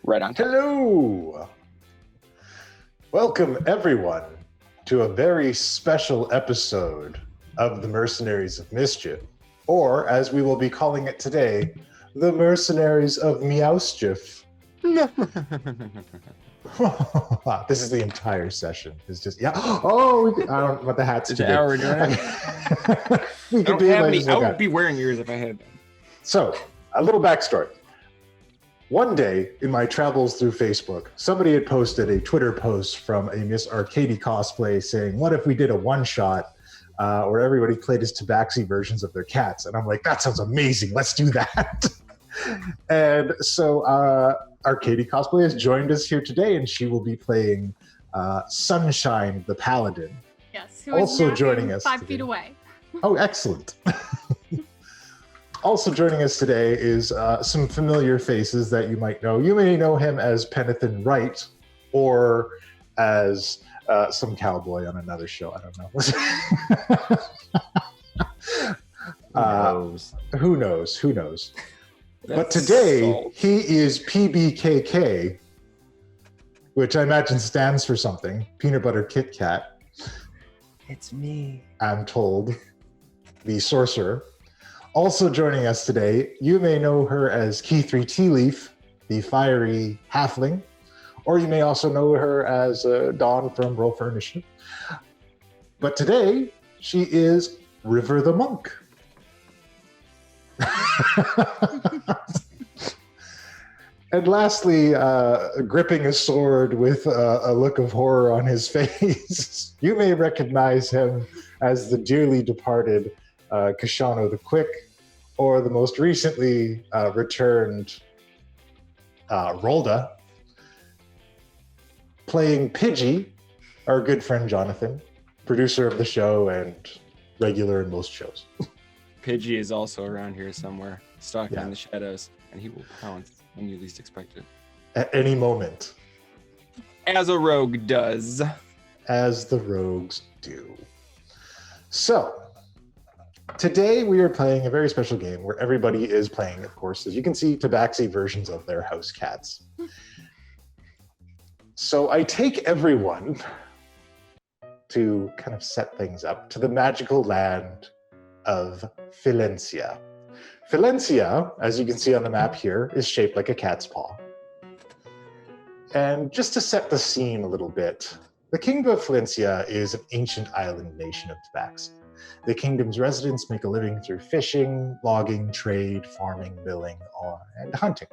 Right on. Hello! Welcome, everyone, to a very special episode of the Mercenaries of Mischief, or as we will be calling it today, the Mercenaries of Meowschief. This is the entire session. It's just, yeah. Oh, I don't want the hats to hour doing we could do it. I would be wearing yours if I had them. So, a little backstory. One day in my travels through Facebook, somebody had posted a Twitter post from a Miss Arkady cosplay saying, what if we did a one-shot where everybody played as Tabaxi versions of their cats? And I'm like, that sounds amazing. Let's do that. And so Arkady cosplay has joined us here today, and she will be playing Sunshine the Paladin. Yes, who is also joining us 5 today. feet away. Oh, excellent. Also joining us today is some familiar faces that you might know. You may know him as Penathan Wright, or as some cowboy on another show. I don't know. Who knows? Who knows? But today, he is PBKK, which I imagine stands for something. Peanut Butter Kit Kat. It's me. I'm told. The sorcerer. Also joining us today, you may know her as Key3 Tea Leaf, the fiery halfling, or you may also know her as Dawn from Roll for Initiative. But today, she is River the Monk. And lastly, gripping a sword with a look of horror on his face, you may recognize him as the dearly departed Kashano the Quick, or the most recently returned Rolda, playing Pidgey, our good friend Jonathan, producer of the show and regular in most shows. Pidgey is also around here somewhere, stalking in the shadows, and he will pounce when you least expect it. At any moment. As a rogue does. As the rogues do. So, today we are playing a very special game where everybody is playing, of course, as you can see, Tabaxi versions of their house cats. So I take everyone to kind of set things up to the magical land of Filencia. Filencia, as you can see on the map here, is shaped like a cat's paw. And just to set the scene a little bit, the Kingdom of Filencia is an ancient island nation of Tabaxi. The kingdom's residents make a living through fishing, logging, trade, farming, milling, and hunting.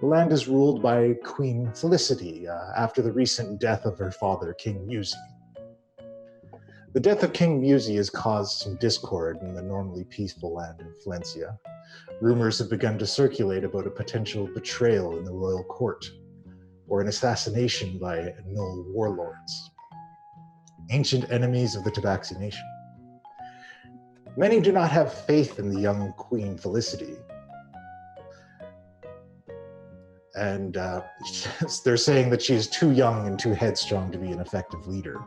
The land is ruled by Queen Felicity after the recent death of her father, King Musi. The death of King Musi has caused some discord in the normally peaceful land of Filencia. Rumors have begun to circulate about a potential betrayal in the royal court, or an assassination by Null warlords, ancient enemies of the Tabaxi nation. Many do not have faith in the young Queen Felicity. And they're saying that she is too young and too headstrong to be an effective leader.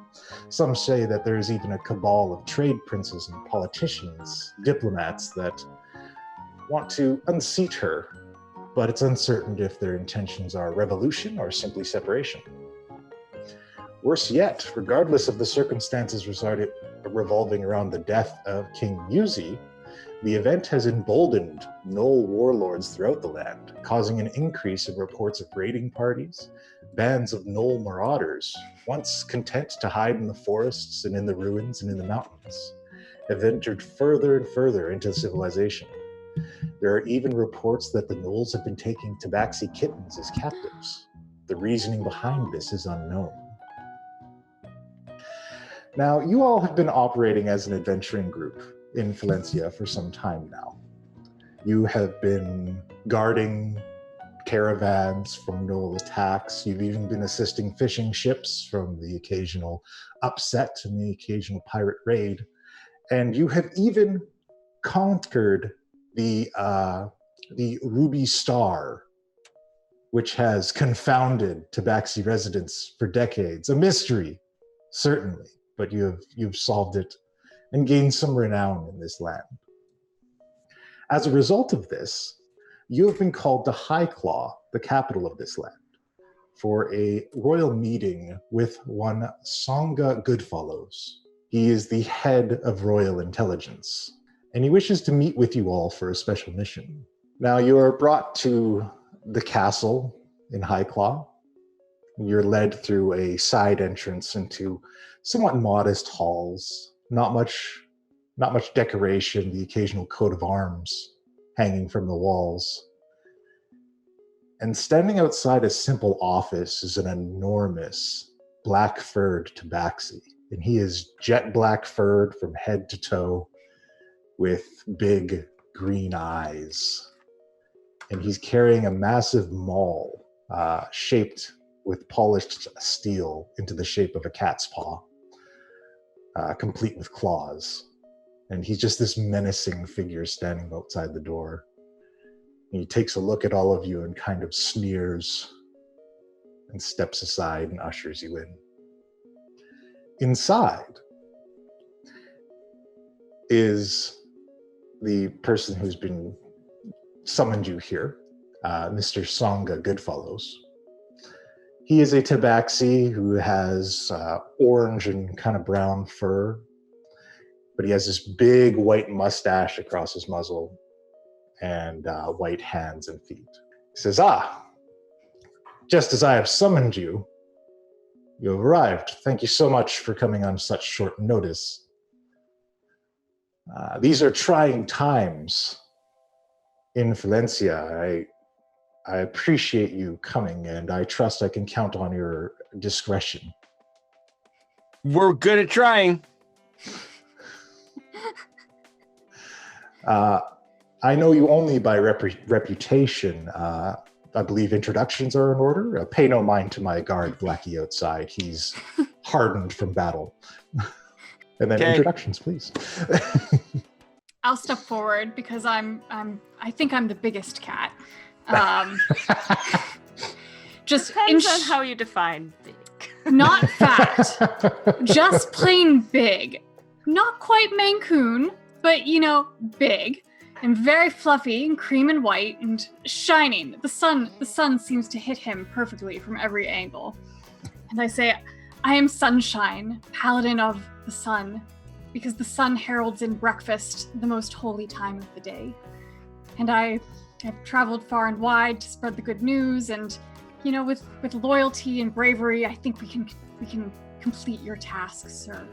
Some say that there is even a cabal of trade princes and politicians, diplomats, that want to unseat her, but it's uncertain if their intentions are revolution or simply separation. Worse yet, regardless of the circumstances revolving around the death of King Musi, the event has emboldened Null warlords throughout the land, causing an increase in reports of raiding parties. Bands of Null marauders, once content to hide in the forests and in the ruins and in the mountains, have entered further and further into civilization. There are even reports that the Nulls have been taking Tabaxi kittens as captives. The reasoning behind this is unknown. Now, you all have been operating as an adventuring group in Filencia for some time now. You have been guarding caravans from Null attacks. You've even been assisting fishing ships from the occasional upset and the occasional pirate raid. And you have even conquered the Ruby Star, which has confounded Tabaxi residents for decades. A mystery, certainly, but you've solved it and gained some renown in this land. As a result of this, you have been called to High Claw the capital of this land, for a royal meeting with one Songa Goodfollows. He is the head of royal intelligence, and he wishes to meet with you all for a special mission. Now, you are brought to the castle in Highclaw. You're led through a side entrance into somewhat modest halls, not much decoration, the occasional coat of arms hanging from the walls. And standing outside a simple office is an enormous black-furred Tabaxi. And he is jet black-furred from head to toe with big green eyes. And he's carrying a massive maul shaped with polished steel into the shape of a cat's paw, complete with claws. And he's just this menacing figure standing outside the door. He takes a look at all of you and kind of sneers and steps aside and ushers you in. Inside is the person who's been summoned you here, Mr. Songa Goodfollows. He is a Tabaxi who has orange and kind of brown fur, but he has this big white mustache across his muzzle and white hands and feet. He says, just as I have summoned you, you have arrived. Thank you so much for coming on such short notice. These are trying times in Valencia. I appreciate you coming, and I trust I can count on your discretion. We're good at trying. I know you only by reputation. I believe introductions are in order. Pay no mind to my guard, Blackie, outside. He's hardened from battle. And then introductions, please. I'll step forward because I think I'm the biggest cat. Just depends on how you define big. Not fat, just plain big. Not quite Mancoon, but big and very fluffy and cream and white and shining. The sun seems to hit him perfectly from every angle. And I say, I am Sunshine, Paladin of the Sun, because the sun heralds in breakfast the most holy time of the day. And I've traveled far and wide to spread the good news, and with loyalty and bravery, I think we can complete your tasks, sir.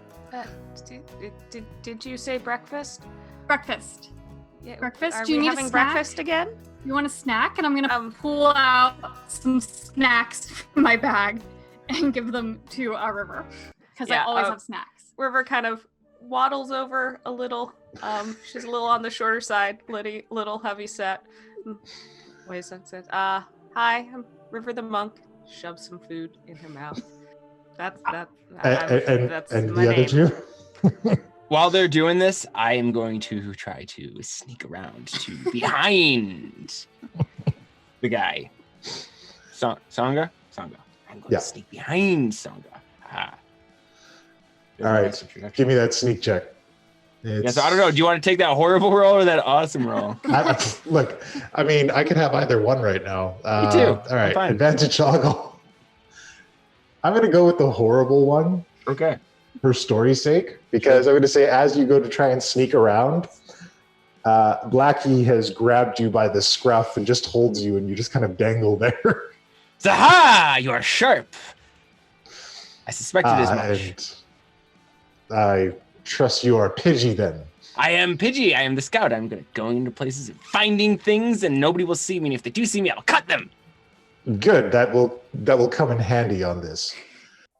Did you say breakfast? Breakfast. Yeah, breakfast. Do you need having breakfast again? You want a snack? And I'm gonna pull out some snacks from my bag and give them to River, because I always have snacks. River kind of waddles over a little. She's a little on the shorter side, little heavy set. Wait a second. Hi, I'm River the monk. Shoves some food in her mouth. That's and my the other name. two. While they're doing this, I am going to try to sneak around to behind the guy. Songa? I'm going to sneak behind Songa. All right, give me that sneak check. So I don't know. Do you want to take that horrible roll or that awesome roll? Look, I mean, I can have either one right now. Me too. All right, advantage toggle. I'm going to go with the horrible one. Okay. For story's sake, because I'm going to say, as you go to try and sneak around, Blackie has grabbed you by the scruff and just holds you, and you just kind of dangle there. Zaha! You are sharp. I suspected as much. And I trust you are Pidgey then. I am Pidgey. I am the scout. I'm going into places and finding things, and nobody will see me. And if they do see me, I'll cut them. Good. That will come in handy on this.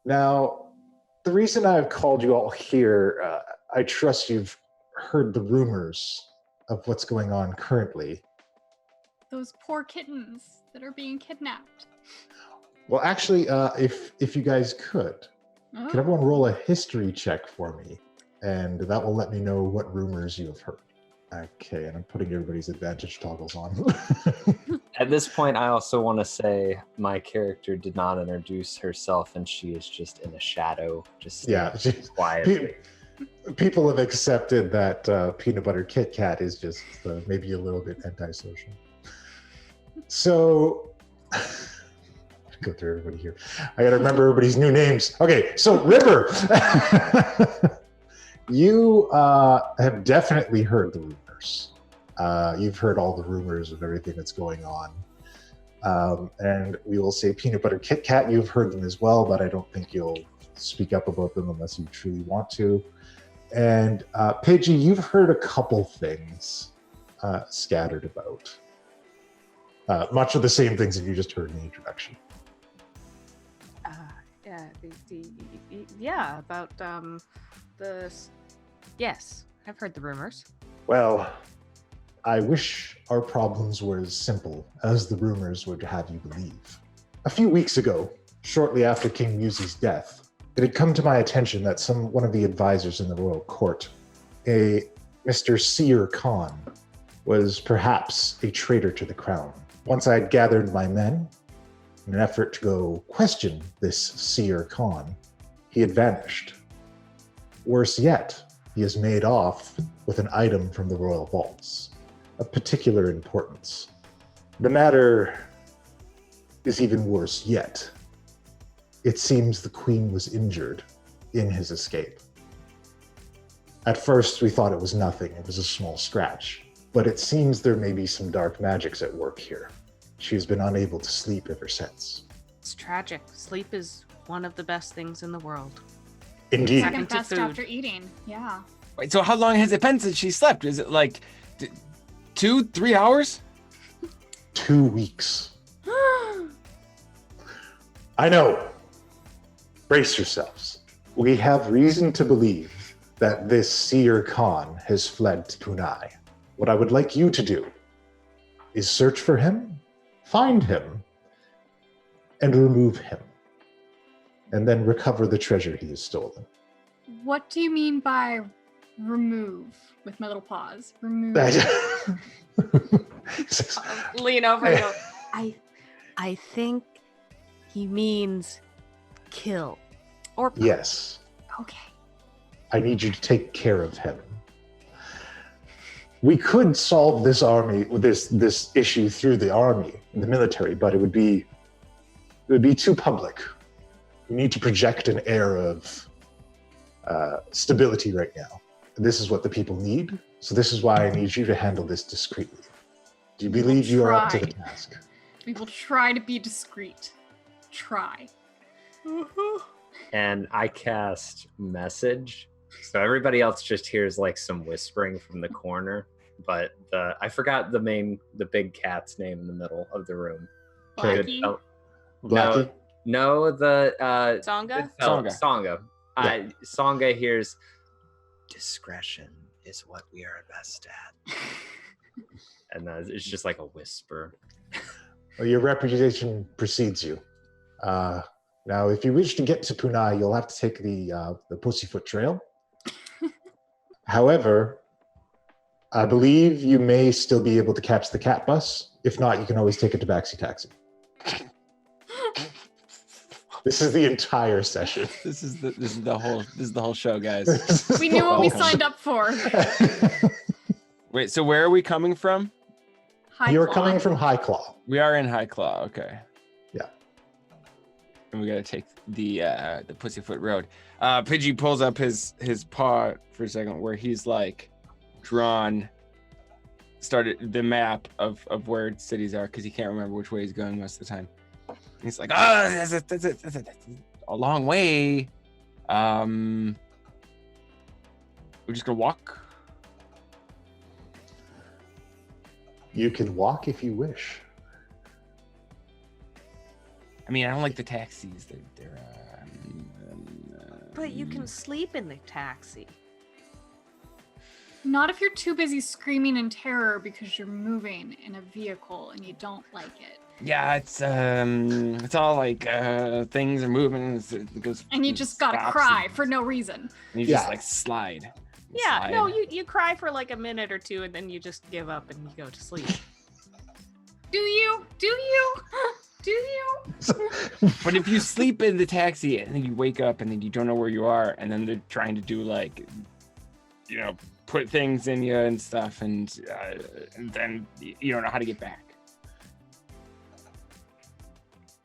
Now, the reason I've called you all here, I trust you've heard the rumors of what's going on currently. Those poor kittens that are being kidnapped. Well, actually, if you guys could, can everyone roll a history check for me? And that will let me know what rumors you have heard. Okay, and I'm putting everybody's advantage toggles on. At this point, I also want to say my character did not introduce herself, and she is just in a shadow, just quietly. People have accepted that Peanut Butter Kit Kat is just maybe a little bit antisocial. So, Go through everybody here. I gotta remember everybody's new names. Okay, so River, you have definitely heard the rumors. You've heard all the rumors of everything that's going on. And we will say Peanut Butter Kit Kat, you've heard them as well, but I don't think you'll speak up about them unless you truly want to. And Pidgey, you've heard a couple things scattered about. Much of the same things that you just heard in the introduction. Yeah, about yes, I've heard the rumors. Well, I wish our problems were as simple as the rumors would have you believe. A few weeks ago, shortly after King Muzi's death, it had come to my attention that one of the advisors in the royal court, a Mr. Seer Khan, was perhaps a traitor to the crown. Once I had gathered my men in an effort to go question this Seer Khan, he had vanished. Worse yet, he has made off with an item from the royal vaults of particular importance. The matter is even worse yet. It seems the queen was injured in his escape. At first, we thought it was nothing. It was a small scratch. But it seems there may be some dark magics at work here. She has been unable to sleep ever since. It's tragic. Sleep is one of the best things in the world. Indeed. Second to best food. after eating. Yeah. Wait, so how long has it been since she slept? Is it like 2-3 hours? 2 weeks. I know. Brace yourselves. We have reason to believe that this Seer Khan has fled to Kunai. What I would like you to do is search for him, find him, and remove him. And then recover the treasure he has stolen. What do you mean by remove? With my little paws. Remove. Lean over and go, I think he means kill. Or Yes. Okay. I need you to take care of him. We could solve this issue through the army, the military, but it would be too public. We need to project an air of stability right now. This is what the people need, so this is why I need you to handle this discreetly. Do you believe you are up to the task? We will try to be discreet. Try. And I cast message, so everybody else just hears like some whispering from the corner. But I forgot the big cat's name in the middle of the room. Blackie? Blackie? No, the Songa? Songa. Yeah. Songa hears, discretion is what we are best at. And it's just like a whisper. Well, your reputation precedes you. Now, if you wish to get to Kunai, you'll have to take the Pussyfoot Trail. However, I believe you may still be able to catch the cat bus. If not, you can always take a Tabaxi taxi. This is the entire session. This is the whole show, guys. We knew what we Welcome. signed up for. Wait, so where are we coming from? High You're claw. coming from High Claw. We are in High Claw, okay. Yeah. And we gotta take the Pussyfoot Road. Pidgey pulls up his paw for a second, where he's like started the map of where cities are, because he can't remember which way he's going most of the time. And he's like, that's a long way. We're just gonna walk. You can walk if you wish. I mean, I don't like the taxis. They're But you can sleep in the taxi. Not if you're too busy screaming in terror because you're moving in a vehicle and you don't like it. Yeah, it's all like things are moving. It goes. And you just gotta stops cry and- for no reason. And you just like slide. and Yeah, slide. no, you cry for like a minute or two and then you just give up and you go to sleep. Do you? Do you? Do you? But if you sleep in the taxi and then you wake up and then you don't know where you are, and then they're trying to do like, put things in you and stuff, and then you don't know how to get back.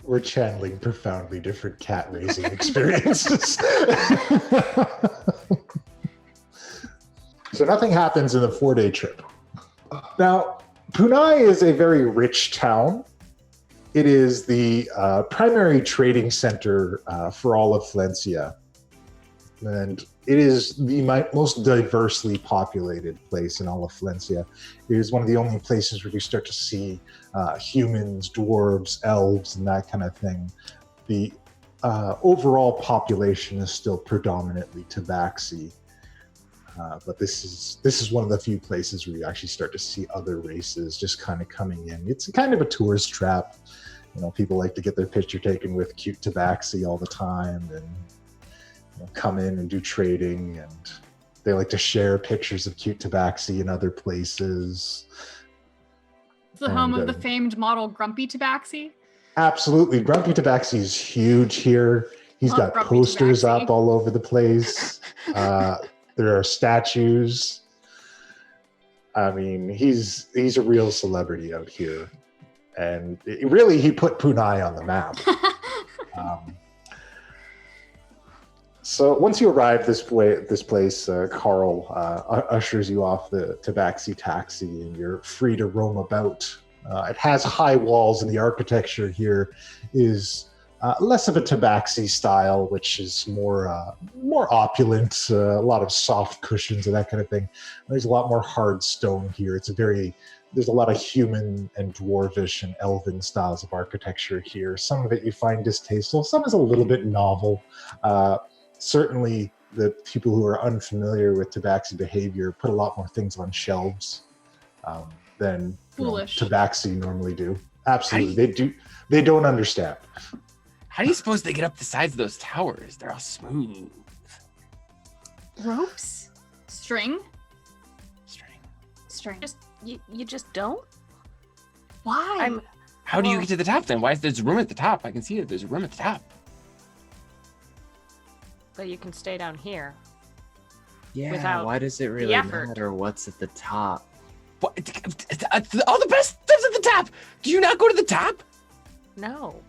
We're channeling profoundly different cat raising experiences. So nothing happens in the 4-day trip. Now, Kunai is a very rich town. It is the primary trading center for all of Valencia. And it is the most diversely populated place in all of Valencia. It is one of the only places where you start to see humans, dwarves, elves, and that kind of thing. The overall population is still predominantly Tabaxi. But this is one of the few places where you actually start to see other races just kind of coming in. It's kind of a tourist trap. You know, people like to get their picture taken with cute Tabaxi all the time and come in and do trading, and they like to share pictures of cute Tabaxi in other places. It's the home of the famed model Grumpy Tabaxi. Absolutely. Grumpy Tabaxi is huge here. He's got Grumpy posters Tabaxi. up all over the place. There are statues. I mean, he's a real celebrity out here. And he put Kunai on the map. So once you arrive this place, Carl ushers you off the Tabaxi taxi, and you're free to roam about. It has high walls, and the architecture here is less of a Tabaxi style, which is more opulent, a lot of soft cushions and that kind of thing. There's a lot more hard stone here. There's a lot of human and dwarvish and elven styles of architecture here. Some of it you find distasteful, some is a little bit novel. Certainly, the people who are unfamiliar with Tabaxi behavior put a lot more things on shelves than Tabaxi normally do. Absolutely, they don't understand. How do you suppose they get up the sides of those towers? They're all smooth. Ropes? String? You just don't? Why? How do you get to the top then? Why is there's a room at the top? I can see that there's a room at the top. But you can stay down here. Yeah, Without why does it really effort. matter what's at the top? What? All the best stuff's at the top. Do you not go to the top? No.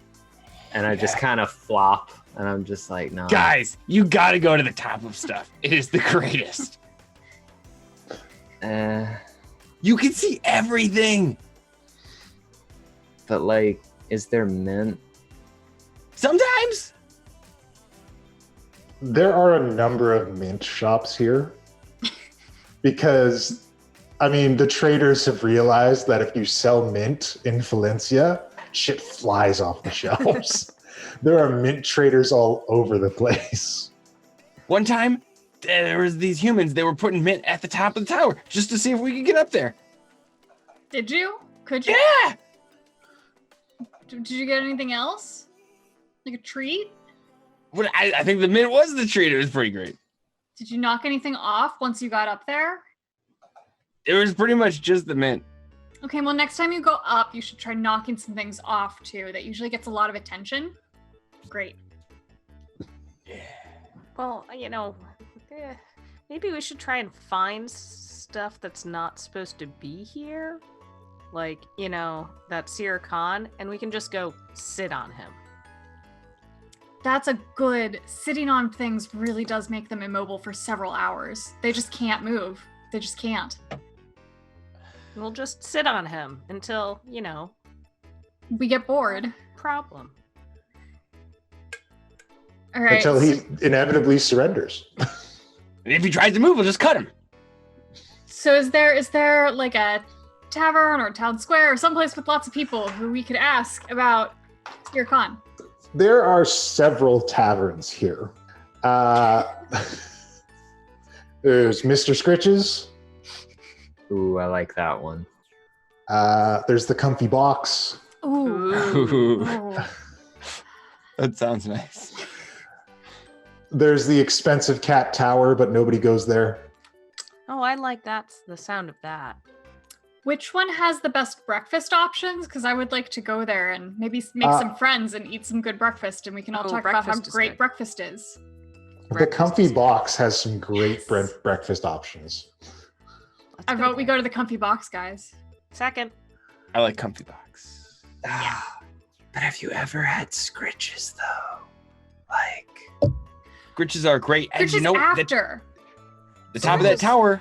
And I just kind of flop, and I'm just like, no. Guys, you gotta go to the top of stuff. It is the greatest. You can see everything. But like, is there mint? Sometimes. There are a number of mint shops here because, I mean, the traders have realized that if you sell mint in Valencia, shit flies off the shelves. There are mint traders all over the place. One time, there was these humans. They were putting mint at the top of the tower just to see if we could get up there. Did you? Could you? Yeah. Did you get anything else? Like a treat? Well, I think the mint was the treat. It was pretty great. Did you knock anything off once you got up there? It was pretty much just the mint. Okay, well, next time you go up, you should try knocking some things off too. That usually gets a lot of attention. Great. Well, maybe we should try and find stuff that's not supposed to be here. Like, that Seer Khan, and we can just go sit on him. That's a good. Sitting on things really does make them immobile for several hours. They just can't move. They just can't. We'll just sit on him until, We get bored. problem. All right. Until he inevitably surrenders. And if he tries to move, we'll just cut him. So is there like a tavern or town square or someplace with lots of people who we could ask about Seer Khan? There are several taverns here. There's Mr. Scritches. Ooh, I like that one. There's the Comfy Box. Ooh. That sounds nice. There's the expensive Cat Tower, but nobody goes there. Oh, I like the sound of that. Which one has the best breakfast options? Because I would like to go there and maybe make some friends and eat some good breakfast, and we can all talk about how great breakfast is. The Comfy Box has some great breakfast options. I vote we go to the Comfy Box, guys. Second. I like Comfy Box. But have you ever had scritches though? Like scritches are great. And Which you is know after. the top of that tower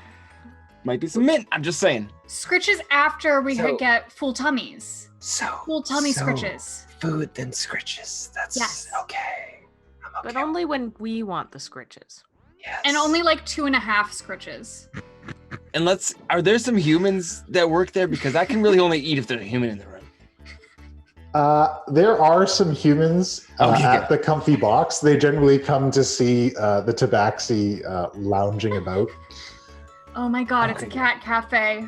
might be some mint. I'm just saying. Scritches after we So- get full tummies. So Full tummy scritches. Food then scritches. That's Yes. okay. I'm okay. But only when we want the scritches. Yes. And only like 2.5 scritches. And are there some humans that work there? Because I can really only eat if there's a human in the room. There are some humans Okay, at good. the comfy box. They generally come to see the Tabaxi lounging about. Oh my god, it's a Okay. cat cafe.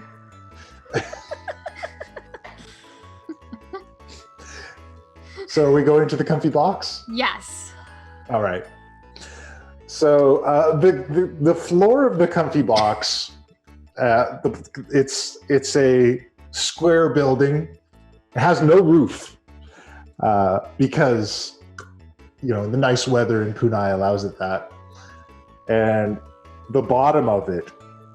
So are we going to the comfy box? Yes. All right. So the floor of the comfy box, it's a square building. It has no roof because the nice weather in Kunai allows it that. And the bottom of it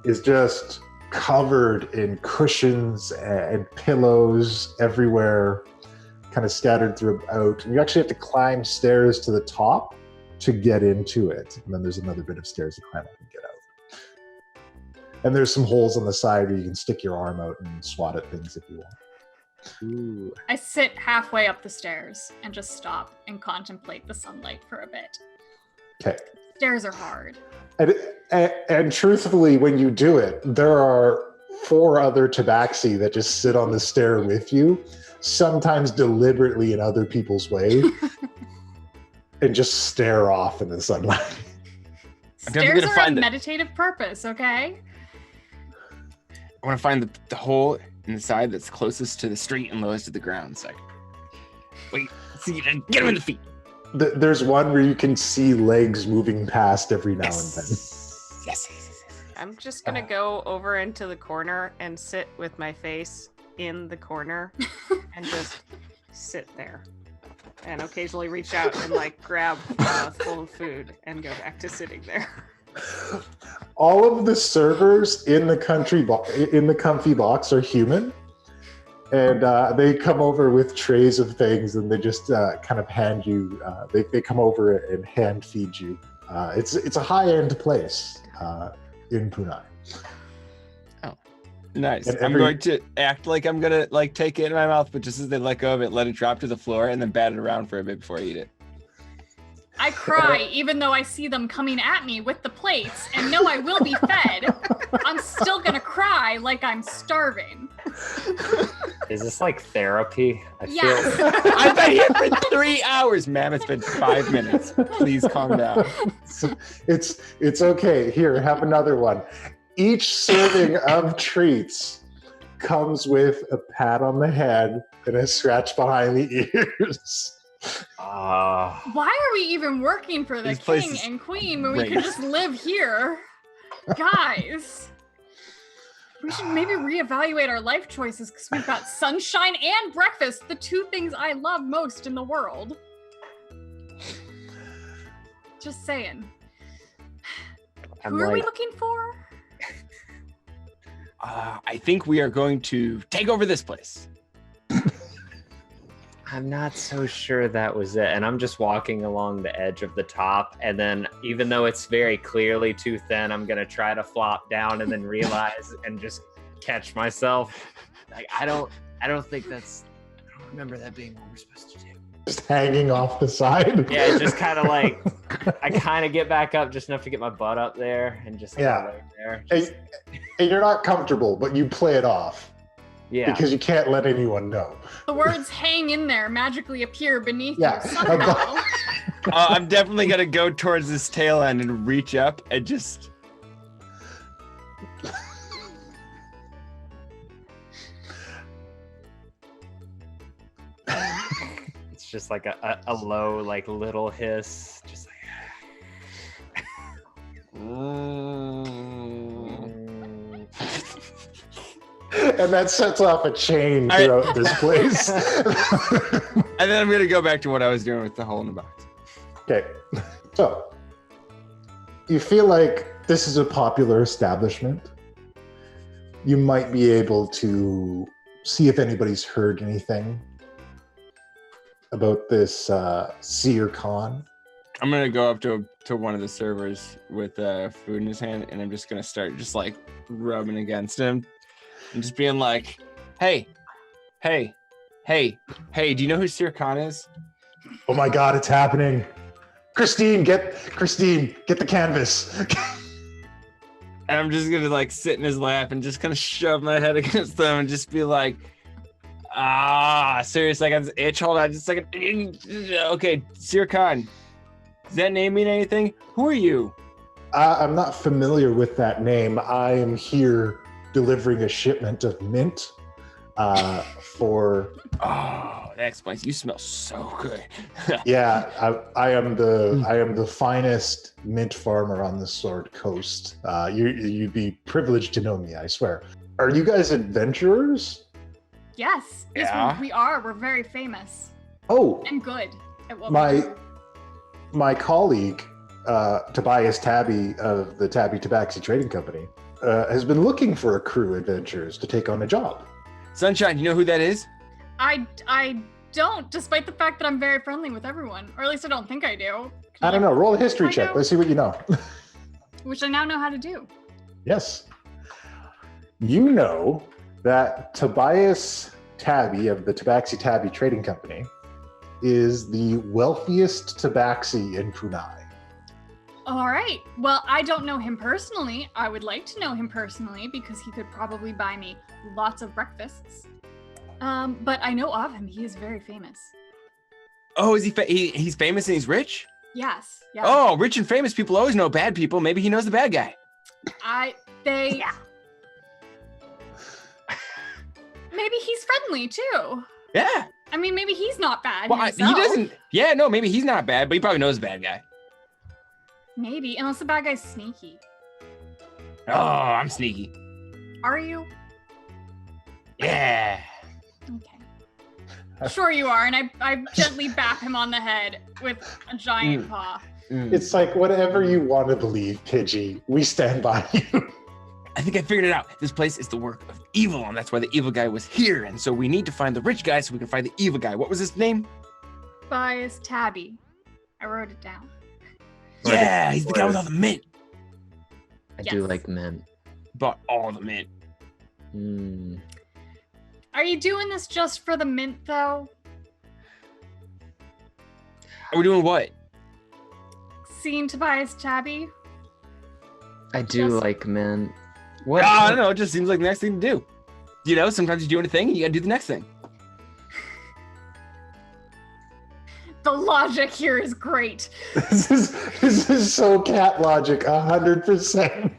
is just covered in cushions and pillows everywhere, kind of scattered throughout. And you actually have to climb stairs to the top to get into it. And then there's another bit of stairs to climb up and get out. And there's some holes on the side where you can stick your arm out and swat at things if you want. Ooh. I sit halfway up the stairs and just stop and contemplate the sunlight for a bit. Okay. Stairs are hard. And truthfully, when you do it, there are 4 other Tabaxi that just sit on the stair with you, sometimes deliberately in other people's way, and just stare off in the sunlight. I'm definitely Stairs gonna are find a it. meditative purpose, okay? I want to find the hole in the side that's closest to the street and lowest to the ground. So wait, see, get him in the feet. There's one where you can see legs moving past every now and then. Yes. I'm just gonna go over into the corner and sit with my face in the corner and just sit there. And occasionally reach out and like grab a full of food and go back to sitting there. All of the servers in the comfy box are human, and they come over with trays of things, and they just kind of hand you. They come over and hand feed you. It's a high-end place in Kunai. Nice. And I'm going to act like I'm gonna like take it in my mouth, but just as they let go of it, let it drop to the floor and then bat it around for a bit before I eat it. I cry even though I see them coming at me with the plates and know I will be fed. I'm still gonna cry like I'm starving. Is this like therapy? I Yes. I've been here for 3 hours, ma'am. It's been 5 minutes. Please calm down. It's okay. Here, have another one. Each serving of treats comes with a pat on the head and a scratch behind the ears. Why are we even working for the These places king and queen when we could great. just live here? Guys, we should maybe reevaluate our life choices because we've got sunshine and breakfast, the 2 things I love most in the world. Just saying. Who are we looking for? I think we are going to take over this place. I'm not so sure that was it. And I'm just walking along the edge of the top. And then even though it's very clearly too thin, I'm going to try to flop down and then realize and just catch myself. Like, I don't remember that being what we're supposed to do. Just hanging off the side. Yeah, just kind of like, I kind of get back up just enough to get my butt up there and just Yeah. lay there. And you're not comfortable, but you play it off Yeah. because you can't let anyone know. The words hang in there magically appear beneath Yeah. you somehow. I'm definitely going to go towards this tail end and reach up and just... It's just like a low, like little hiss. Just like, And that sets off a chain All right. throughout this place. And then I'm going to go back to what I was doing with the hole in the box. Okay, so you feel like this is a popular establishment. You might be able to see if anybody's heard anything. about this Seer Khan? I'm gonna go up to one of the servers with food in his hand, and I'm just gonna start just like rubbing against him, and just being like, "Hey, do you know who Sir Khan is?" Oh my God, it's happening! Christine, get the canvas. And I'm just gonna like sit in his lap and just kind of shove my head against them and just be like, seriously, I got this itch. Hold on, just a second. Okay, Sir Khan. Does that name mean anything? Who are you? I'm not familiar with that name. I am here delivering a shipment of mint for... Oh, that explains. You smell so good. Yeah, I am the finest mint farmer on the Sword Coast. You'd be privileged to know me, I swear. Are you guys adventurers? Yes. Yes, Yeah. we are. We're very famous Oh, and good at what we do. my colleague, Tobias Tabby of the Tabby Tabaxi Trading Company, has been looking for a crew adventurers to take on a job. Sunshine, you know who that is? I don't, despite the fact that I'm very friendly with everyone, or at least I don't think I do. I don't know. Roll a history I check. know. Let's see what you know. Which I now know how to do. Yes. You know that Tobias Tabby of the Tabaxi Tabby Trading Company is the wealthiest Tabaxi in Kunai. All right. Well, I don't know him personally. I would like to know him personally because he could probably buy me lots of breakfasts. But I know of him. He is very famous. Oh, is he's famous and he's rich? Yes. Yeah. Oh, rich and famous people always know bad people. Maybe he knows the bad guy. Maybe he's friendly too. Yeah. I mean, maybe he's not bad Well, he himself. doesn't. Yeah, no, maybe he's not bad, but he probably knows the bad guy. Maybe, unless the bad guy's sneaky. Oh, I'm sneaky. Are you? Yeah. Okay. Sure you are, and I gently bap him on the head with a giant paw. It's like, whatever you want to believe, Pidgey, we stand by you. I think I figured it out. This place is the work of evil, and that's why the evil guy was here. And so we need to find the rich guy so we can find the evil guy. What was his name? Tobias Tabby. I wrote it down. Yeah, he's the guy with all the mint. I do like mint. Bought all the mint. Are you doing this just for the mint, though? Are we doing what? Seeing Tobias Tabby? I do Just- like mint. What? I don't know. It just seems like the next thing to do. You know, sometimes you do a thing and you gotta do the next thing. The logic here is great. This is so cat logic, 100%.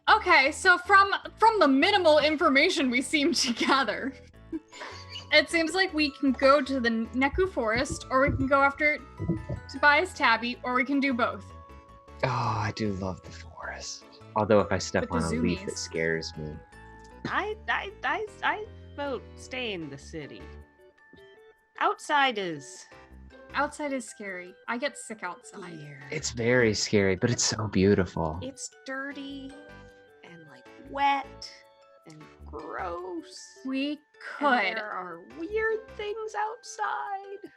Okay, so from the minimal information we seem to gather, it seems like we can go to the Neku Forest, or we can go after Tobias Tabby, or we can do both. Oh, I do love the forest. Although if I step With on the a leaf, zoomies. it scares me. I vote stay in the city. Outside is Outside is scary. I get sick outside. weird. It's very scary, but it's so beautiful. It's dirty and like wet and gross. We And could. there are weird things outside.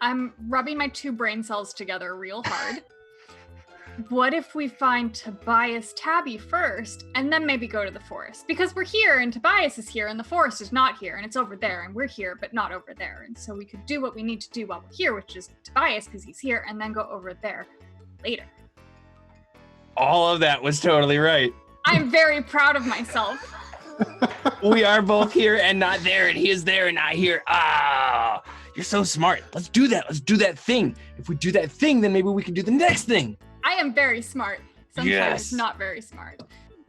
I'm rubbing my two brain cells together real hard. What if we find Tobias Tabby first, and then maybe go to the forest? Because we're here, and Tobias is here, and the forest is not here, and it's over there, and we're here, but not over there. And so we could do what we need to do while we're here, which is Tobias, because he's here, and then go over there later. All of that was totally right. I'm very proud of myself. We are both here and not there, and he is there and not here. Ah, you're so smart. Let's do that. Let's do that thing. If we do that thing, then maybe we can do the next thing. I am very smart. Sunshine Yes. is not very smart.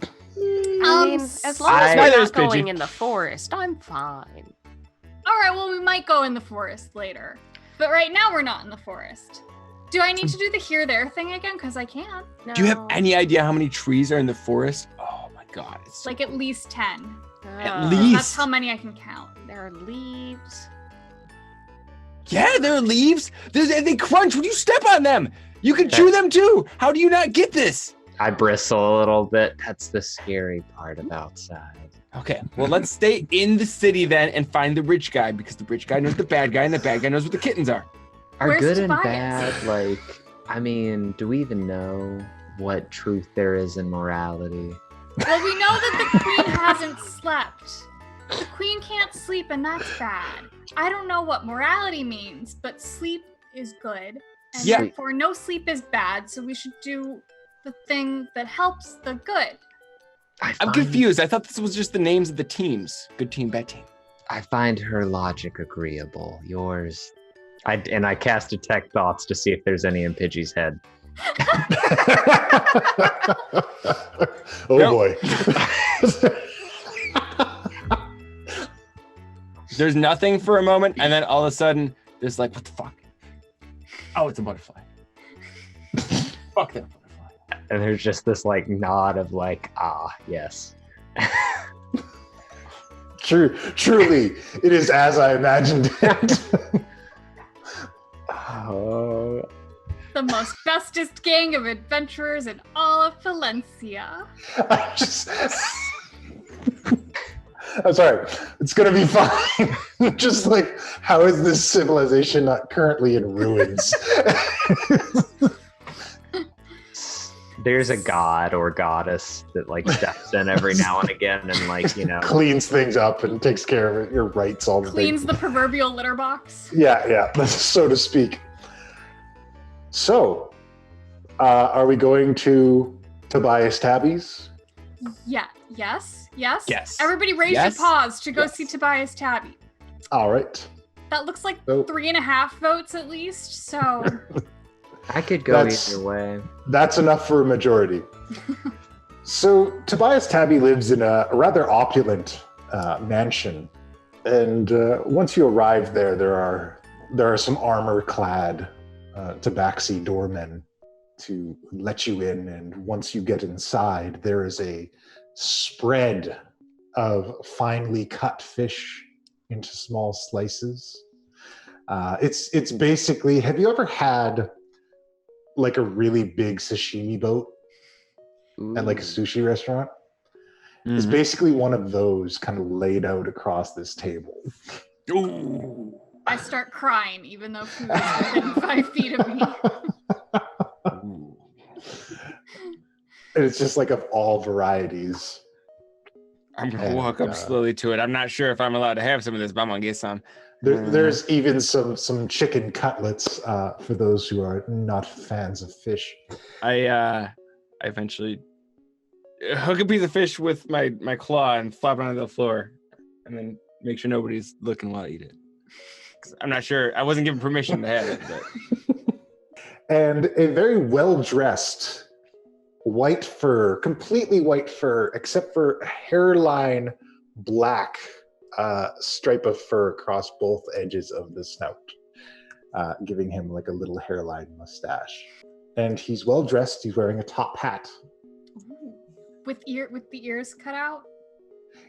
I mean, as long as Neither we're is not going Pigeon. in the forest, I'm fine. All right, well, we might go in the forest later. But right now, we're not in the forest. Do I need to do the here, there thing again? Because I can. No. Do you have any idea how many trees are in the forest? Oh my god. It's Like at least 10. At Oh, least. That's how many I can count. there are leaves. Yeah, there are leaves. They crunch when you step on them. You can chew them too. How do you not get this? I bristle a little bit. That's the scary part of outside. Okay, well, let's stay in the city then and find the rich guy, because the rich guy knows the bad guy and the bad guy knows what the kittens are. Are Where's good and Tobias? bad, like, I mean, do we even know what truth there is in morality? Well, we know that the queen hasn't slept. The queen can't sleep, and that's bad. I don't know what morality means, but sleep is good. And Yeah. therefore, no sleep is bad, so we should do the thing that helps the good. I'm confused. I thought this was just the names of the teams. Good team, bad team. I find her logic agreeable. Yours. I cast detect thoughts to see if there's any in Pidgey's head. Oh Nope. boy. There's nothing for a moment, and then all of a sudden, there's like, what the fuck? Oh, it's a butterfly. Fuck that butterfly. And there's just this like nod of like, ah, yes. Truly, it is as I imagined it. Oh. The most bestest gang of adventurers in all of Valencia. I'm sorry. It's gonna be fine. Just like, how is this civilization not currently in ruins? There's a god or goddess that like steps in every now and again and like, you know. Cleans things up and takes care of your rights all the Cleans things. the proverbial litter box. Yeah, so to speak. So, are we going to Tobias Tabby's? Yeah. Yes. Yes. Everybody raise Yes. your paws to go Yes. see Tobias Tabby. All right. That looks like So 3.5 votes at least, so I could go That's- either way. that's enough for a majority. So Tobias Tabby lives in a rather opulent mansion, and once you arrive there, there are some armor-clad Tabaxi doormen to let you in. And once you get inside, there is a spread of finely cut fish into small slices. It's basically, have you ever had like a really big sashimi boat at like a sushi restaurant? It's Mhm. basically one of those kind of laid out across this table. Ooh. I start crying even though food is within 5 feet of me. Ooh. And it's just like of all varieties. I'm gonna And, walk up slowly to it. I'm not sure if I'm allowed to have some of this, but I'm gonna get some. There's even some chicken cutlets for those who are not fans of fish. I eventually hook a piece of fish with my claw and flop it onto the floor, and then make sure nobody's looking while I eat it. 'Cause I'm not sure. I wasn't given permission to have it, but And a very well-dressed white fur, completely white fur, except for a hairline black stripe of fur across both edges of the snout, giving him like a little hairline mustache. And he's well-dressed. He's wearing a top hat. With the ears cut out?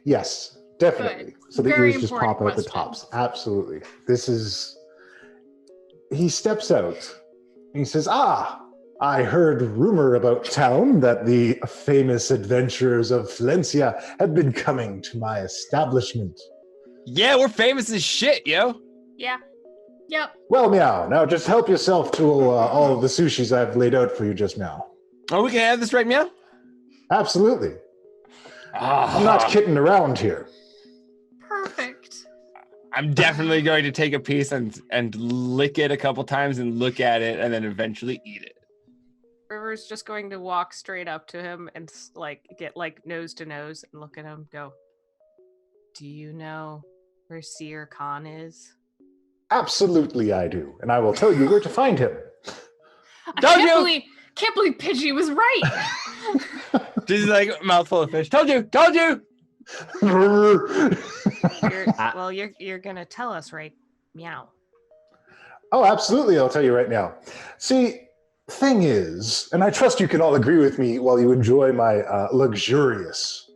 Yes, definitely. Good. So the Very ears just important pop out the question. tops. Absolutely. He steps out and he says, I heard rumor about town that the famous adventurers of Valencia have been coming to my establishment. yeah, we're famous as shit, yo. Yeah. Yep. Well, Meow, now just help yourself to all of the sushis I've laid out for you just now. Oh, we can have this right now. Absolutely. I'm not kidding around here. Perfect. I'm definitely going to take a piece and lick it a couple times and look at it and then eventually eat it. River's just going to walk straight up to him and like get like nose to nose and look at him. Go. Do you know where Seer Khan is? Absolutely, I do. And I will tell you where to find him. I Told can't you! believe Pidgey was right. This is like a mouthful of fish. Told you! You're gonna tell us, right? Meow. Oh, absolutely. I'll tell you right now. See, thing is, and I trust you can all agree with me while you enjoy my luxurious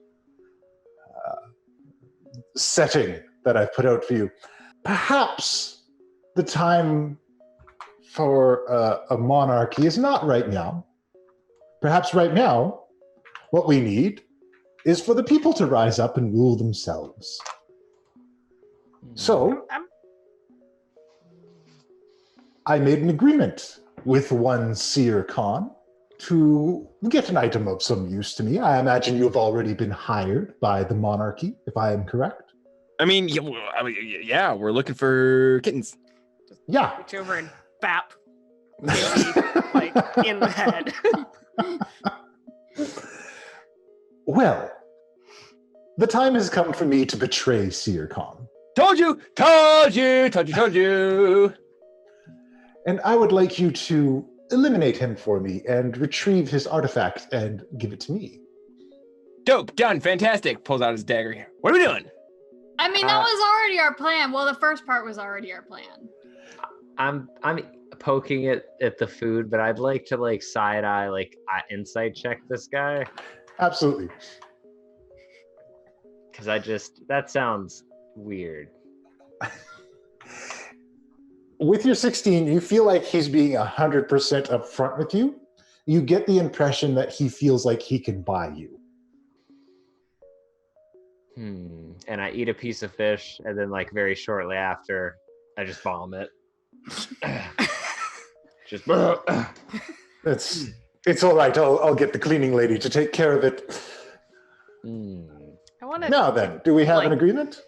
setting that I've put out for you. Perhaps the time for a monarchy is not right now. Perhaps right now, what we need is for the people to rise up and rule themselves. So, I made an agreement with one Seer Khan to get an item of some use to me. I imagine you've already been hired by the monarchy, if I am correct. I mean, yeah, we're looking for kittens. Yeah. Reach over and bap. Like in the head. Well, the time has come for me to betray Seer Khan. Told you. And I would like you to eliminate him for me and retrieve his artifact and give it to me. Dope, done, fantastic. Pulls out his dagger. What are we doing? I mean, that was already our plan. Well, the first part was already our plan. I'm poking it at the food, but I'd like to like side eye, like insight check this guy. Absolutely. Because that sounds weird. With your 16, you feel like he's being 100% upfront with you. You get the impression that he feels like he can buy you. And I eat a piece of fish, and then like very shortly after, I just vomit. Just. It's all right. I'll get the cleaning lady to take care of it. I want to. Now then, do we have an agreement?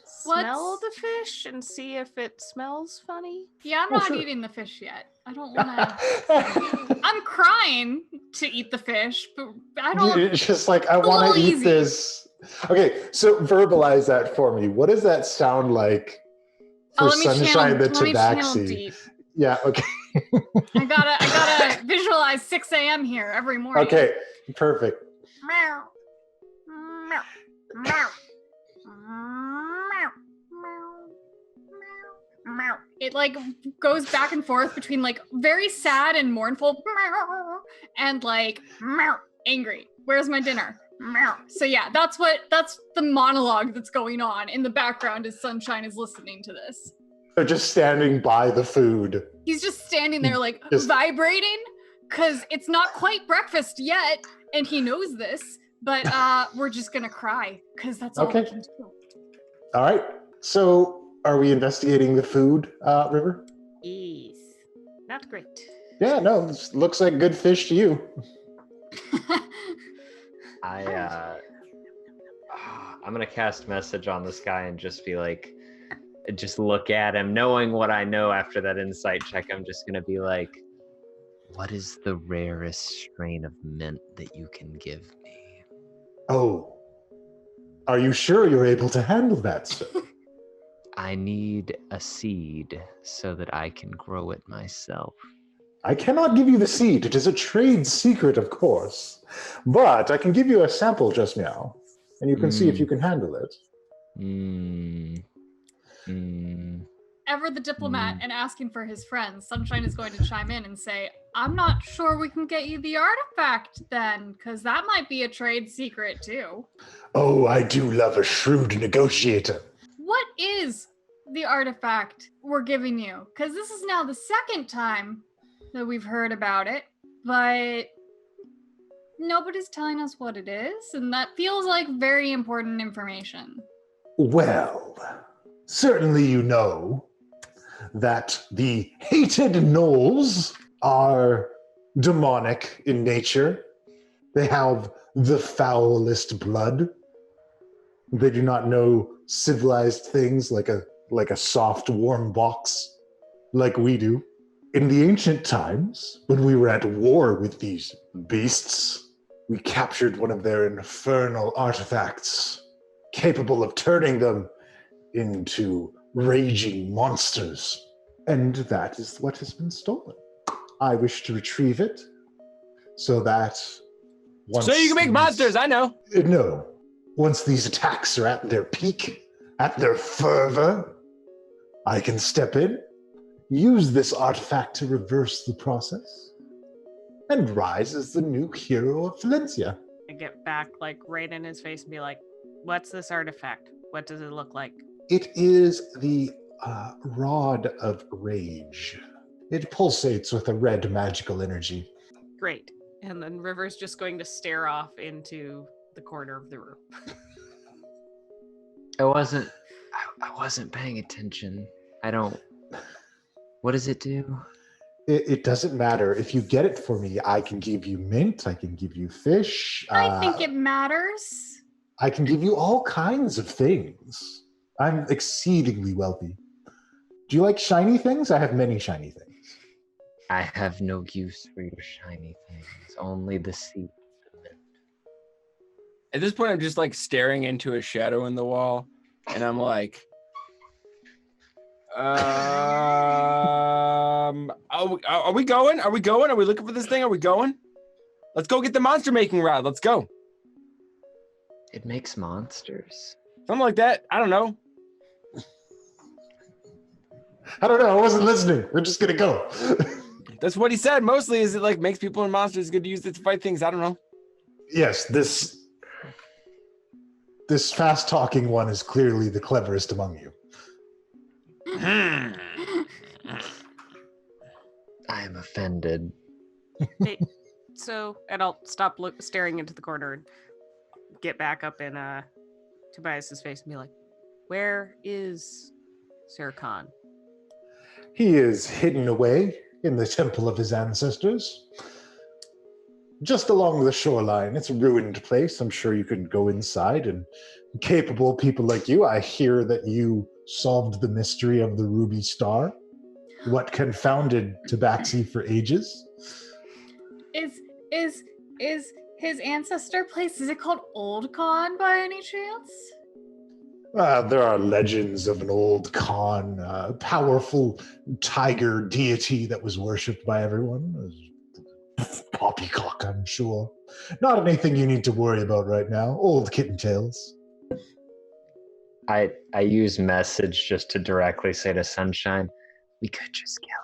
Smell the fish and see if it smells funny. Yeah, I'm not eating the fish yet. I don't want to. I'm crying to eat the fish, but I don't. It's just like, I want to eat this. Okay, so verbalize that for me. What does that sound like for Sunshine the Tabaxi? Yeah, okay. I gotta visualize 6 a.m. here every morning. Okay, perfect. Meow. Meow. Meow. It like goes back and forth between like very sad and mournful and like angry. Where's my dinner? So yeah, that's the monologue that's going on in the background as Sunshine is listening to this. They're just standing by the food. He's just standing there like vibrating because it's not quite breakfast yet and he knows this, but we're just gonna cry because that's all we can do. All right, so are we investigating the food, River? Yes. Not great. Yeah, no, this looks like good fish to you. I'm gonna cast message on this guy and just be like, just look at him, knowing what I know after that insight check. I'm just gonna be like, what is the rarest strain of mint that you can give me? Oh, are you sure you're able to handle that, sir? I need a seed so that I can grow it myself. I cannot give you the seed. It is a trade secret, of course. But I can give you a sample just now, and you can see if you can handle it. Ever the diplomat and asking for his friends, Sunshine is going to chime in and say, I'm not sure we can get you the artifact then, because that might be a trade secret too. Oh, I do love a shrewd negotiator. What is the artifact we're giving you? Because this is now the second time that we've heard about it, but nobody's telling us what it is, and that feels like very important information. Well, certainly you know that the hated gnolls are demonic in nature. They have the foulest blood. They do not know civilized things like a soft, warm box like we do. In the ancient times, when we were at war with these beasts, we captured one of their infernal artifacts, capable of turning them into raging monsters. And that is what has been stolen. I wish to retrieve it so that once So you can make monsters, I know. No. Once these attacks are at their peak, at their fervor, I can step in, use this artifact to reverse the process, and rise as the new hero of Valencia. I get back like right in his face and be like, what's this artifact? What does it look like? It is the Rod of Rage. It pulsates with a red magical energy. Great. And then River's just going to stare off into the corner of the room. I wasn't paying attention. I don't. What does it do? It doesn't matter. If you get it for me, I can give you mint. I can give you fish. I think it matters. I can give you all kinds of things. I'm exceedingly wealthy. Do you like shiny things? I have many shiny things. I have no use for your shiny things. Only the seed. At this point, I'm just like staring into a shadow in the wall, and I'm like, are we going? Are we going? Are we looking for this thing? Are we going? Let's go get the monster making rod. Let's go. It makes monsters. Something like that. I don't know. I don't know. I wasn't listening. We're just gonna go. That's what he said. Mostly is it like makes people and monsters good to use it to fight things. I don't know. Yes, this fast talking one is clearly the cleverest among you. I am offended. Hey, and I'll stop staring into the corner and get back up in Tobias's face and be like, "Where is Sir Khan?" He is hidden away in the temple of his ancestors. Just along the shoreline. It's a ruined place. I'm sure you can go inside, and capable people like you, I hear that you solved the mystery of the Ruby Star. What confounded Tabaxi for ages? Is his ancestor place, is it called Old Khan by any chance? There are legends of an old Khan, a powerful tiger deity that was worshipped by everyone. Poppycock, I'm sure. Not anything you need to worry about right now. Old kitten tales. I use message just to directly say to Sunshine, we could just kill him,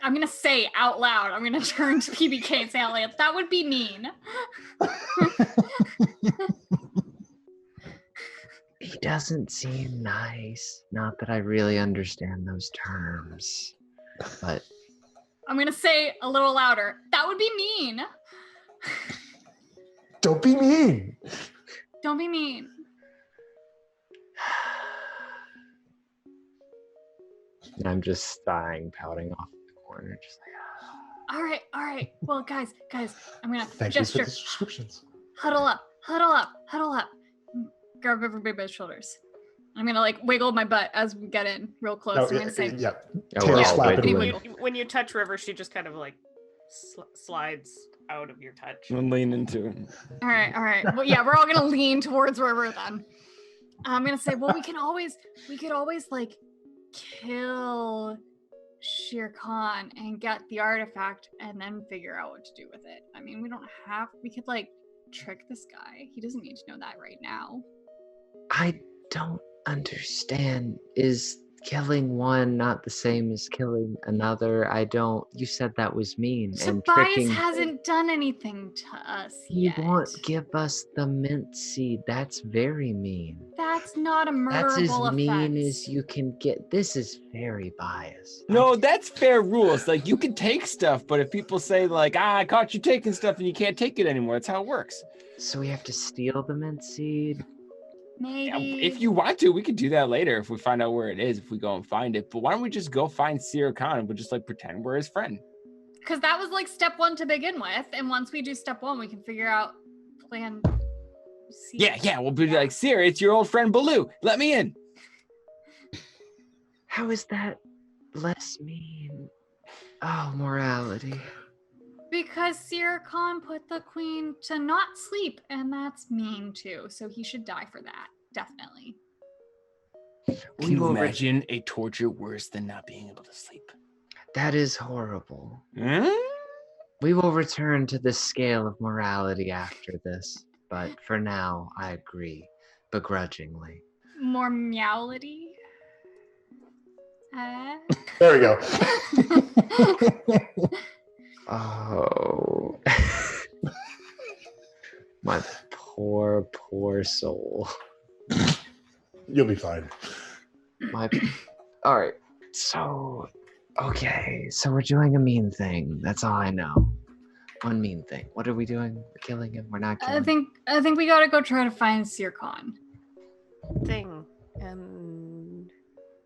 I'm going to say out loud, I'm going to turn to PBK and say out loud, that would be mean. He doesn't seem nice. Not that I really understand those terms, but I'm going to say a little louder, that would be mean. Don't be mean. Don't be mean. And I'm just sighing, pouting off in the corner, just like, All right. Well, guys, I'm going to Thank you gesture. for the subscriptions. Huddle up. Grab everybody by the shoulders. I'm going to like wiggle my butt as we get in real close. I'm going to say, yeah. Oh, Tail wow, slap wait, it. wait. When you touch River, she just kind of like slides out of your touch. I'm lean into it. all right. Well, yeah, we're all going to lean towards River then. I'm going to say, well, we could always like kill Shere Khan and get the artifact and then figure out what to do with it. I mean, we could like trick this guy. He doesn't need to know that right now. I don't understand. Is killing one not the same as killing another? You said that was mean. And Tobias tricking. hasn't done anything to us He yet. won't give us the mint seed. That's very mean. That's not a That's murderable as mean offense. as you can get. This is very biased. No, that's fair rules. Like you can take stuff, but if people say like, I caught you taking stuff and you can't take it anymore, that's how it works. So we have to steal the mint seed? Maybe. If you want to, we could do that later if we find out where it is, if we go and find it. But why don't we just go find Shere Khan and we'll just like pretend we're his friend? Because that was like step one to begin with. And once we do step one, we can figure out plan C. Yeah. We'll be like, Shere, it's your old friend Baloo. Let me in. How is that less mean? Oh, morality. Because Shere Khan put the queen to not sleep, and that's mean too. So he should die for that. Definitely. Can you imagine a torture worse than not being able to sleep? That is horrible. Hmm? We will return to the scale of morality after this, but for now, I agree, begrudgingly. More meowlity. There we go. Oh. My poor soul. You'll be fine. All right. So Okay, so we're doing a mean thing. That's all I know. One mean thing. What are we doing? We're killing him. We're not killing him. I think we gotta go try to find Sircon. Thing. And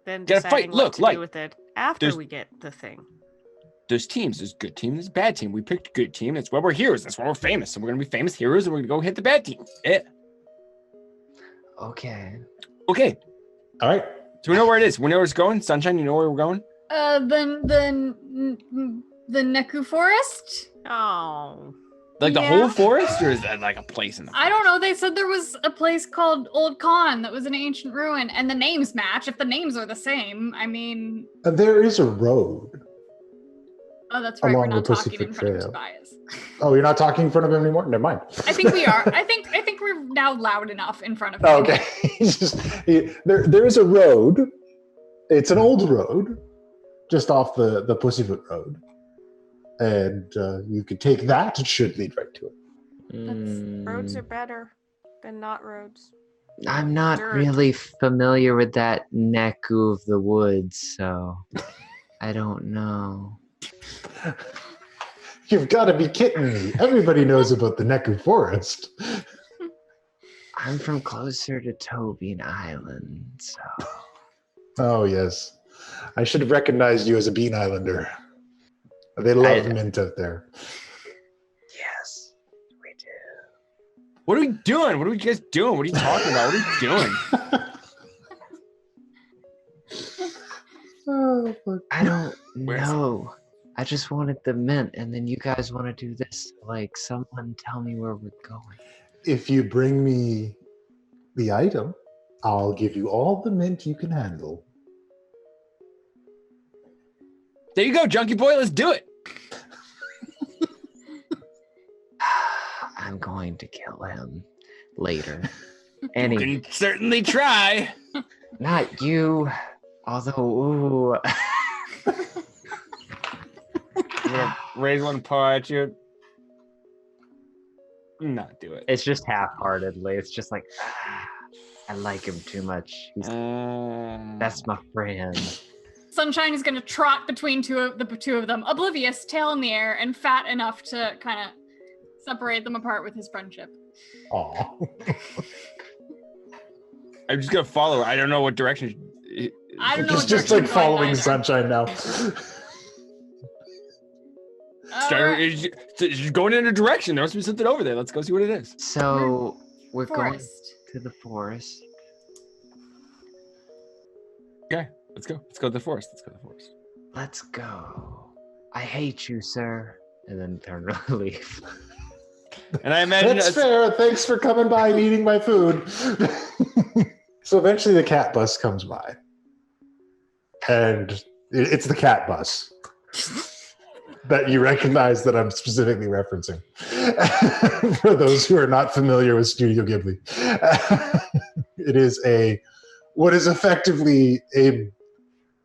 then Gotta deciding fight. what Look, to like, do with it after there's- we get the thing. There's teams. There's good team. There's bad team. We picked a good team. That's why we're heroes. That's why we're famous. So we're gonna be famous heroes, and we're gonna go hit the bad team. Okay. Okay. All right. So we know where it is. We know where it's going. Sunshine, you know where we're going? The Neku Forest? Oh. Like the Yeah. whole forest, or is that like a place in the forest? I don't know. They said there was a place called Old Khan that was an ancient ruin, and the names match. If the names are the same, I mean, There is a road. oh, that's right. We're Along not the talking in Pacific front of Trail. Tobias. Oh, you're not talking in front of him anymore? Never mind. I think we are. I think we're now loud enough in front of him. Oh, okay. There is a road. It's an old road, just off the Pussyfoot Road. And you could take that. It should lead right to it. Roads are better than not roads. I'm not Dirt. really familiar with that Neku of the woods, so I don't know. You've got to be kidding me. Everybody knows about the Neku Forest. I'm from closer to Tobin Island, so Oh, yes. I should have recognized you as a Bean Islander. They love mint out there. yes, we do. What are we doing? What are you guys doing? What are you talking about? What are you doing? Oh, fuck. I don't Where is it? know. I just wanted the mint, and then you guys want to do this. Like, someone tell me where we're going. If you bring me the item, I'll give you all the mint you can handle. There you go, junkie boy. Let's do it. I'm going to kill him later. You Anyway, can certainly try. not you. Although, ooh. I'm gonna raise one paw at you. Not do it. It's just half-heartedly. It's just like, I like him too much. That's my friend. Sunshine is going to trot between the two of them, oblivious, tail in the air, and fat enough to kind of separate them apart with his friendship. Aw. I'm just gonna follow her. I don't know what direction. I don't know. It's what just direction like I'm going following either. Sunshine now. She's going in a direction. There must be something over there. Let's go see what it is. So, we're going Forest. to the forest. Okay, let's go. Let's go to the forest. Let's go to the forest. Let's go. I hate you, sir. And then turn to leave. And I imagine That's fair. Thanks for coming by and eating my food. So eventually the cat bus comes by. And it's the cat bus that you recognize that I'm specifically referencing. For those who are not familiar with Studio Ghibli. It is what is effectively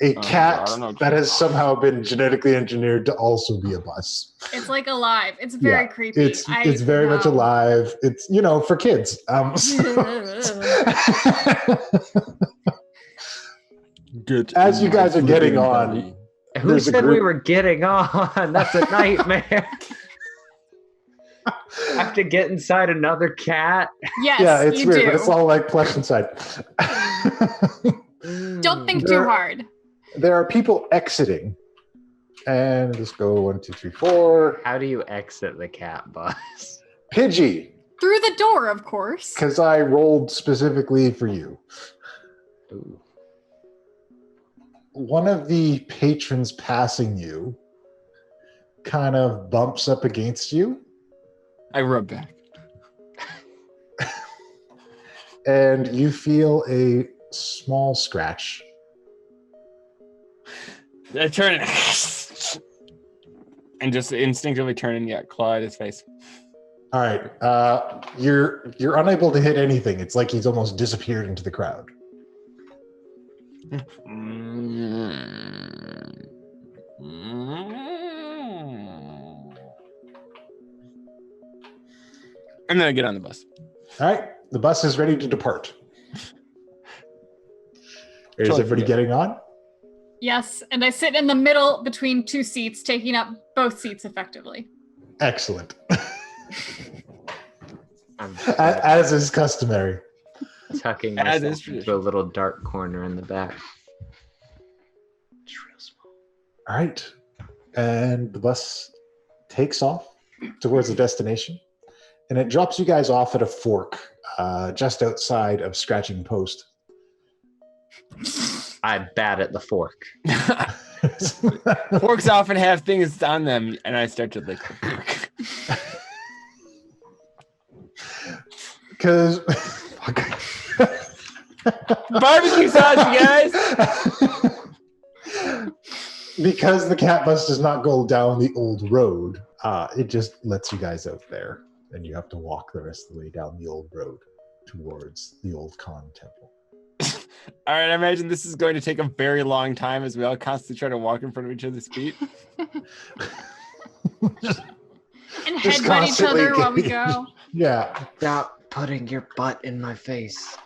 a cat God, I don't know. that has somehow been genetically engineered to also be a bus. It's like alive. It's very Yeah, creepy. It's very much alive. It's, for kids. Good. As you guys are getting on, Who There's a said we group- were getting on? That's a nightmare. Have to get inside another cat. Yes, yeah, it's you weird, do. but it's all like plush inside. Don't think There- too hard. There are people exiting. And let's go 1, 2, 3, 4. How do you exit the cat bus? Pidgey, Through the door, of course. because I rolled specifically for you. Ooh. One of the patrons passing you kind of bumps up against you, I rub back. and you feel a small scratch. I turn and just instinctively turn and claw at his face. All right, you're unable to hit anything. It's like he's almost disappeared into the crowd. And then I get on the bus. All right, the bus is ready to depart. Is Totally everybody forget. getting on? Yes, and I sit in the middle between two seats, taking up both seats effectively. Excellent. I'm As is customary. tucking As is myself into tradition. a little dark corner in the back. It's real small. All right. And the bus takes off towards the destination. And it drops you guys off at a fork just outside of Scratching Post. I'm bad at the fork. Forks often have things on them, and I start to lick the fork. Because... Barbecue sauce, you guys! Because the cat bus does not go down the old road, it just lets you guys out there. And you have to walk the rest of the way down the old road towards the old Khan temple. All right, I imagine this is going to take a very long time as we all constantly try to walk in front of each other's feet. And Just headbutt each other constantly- while we go. Yeah. Stop putting your butt in my face.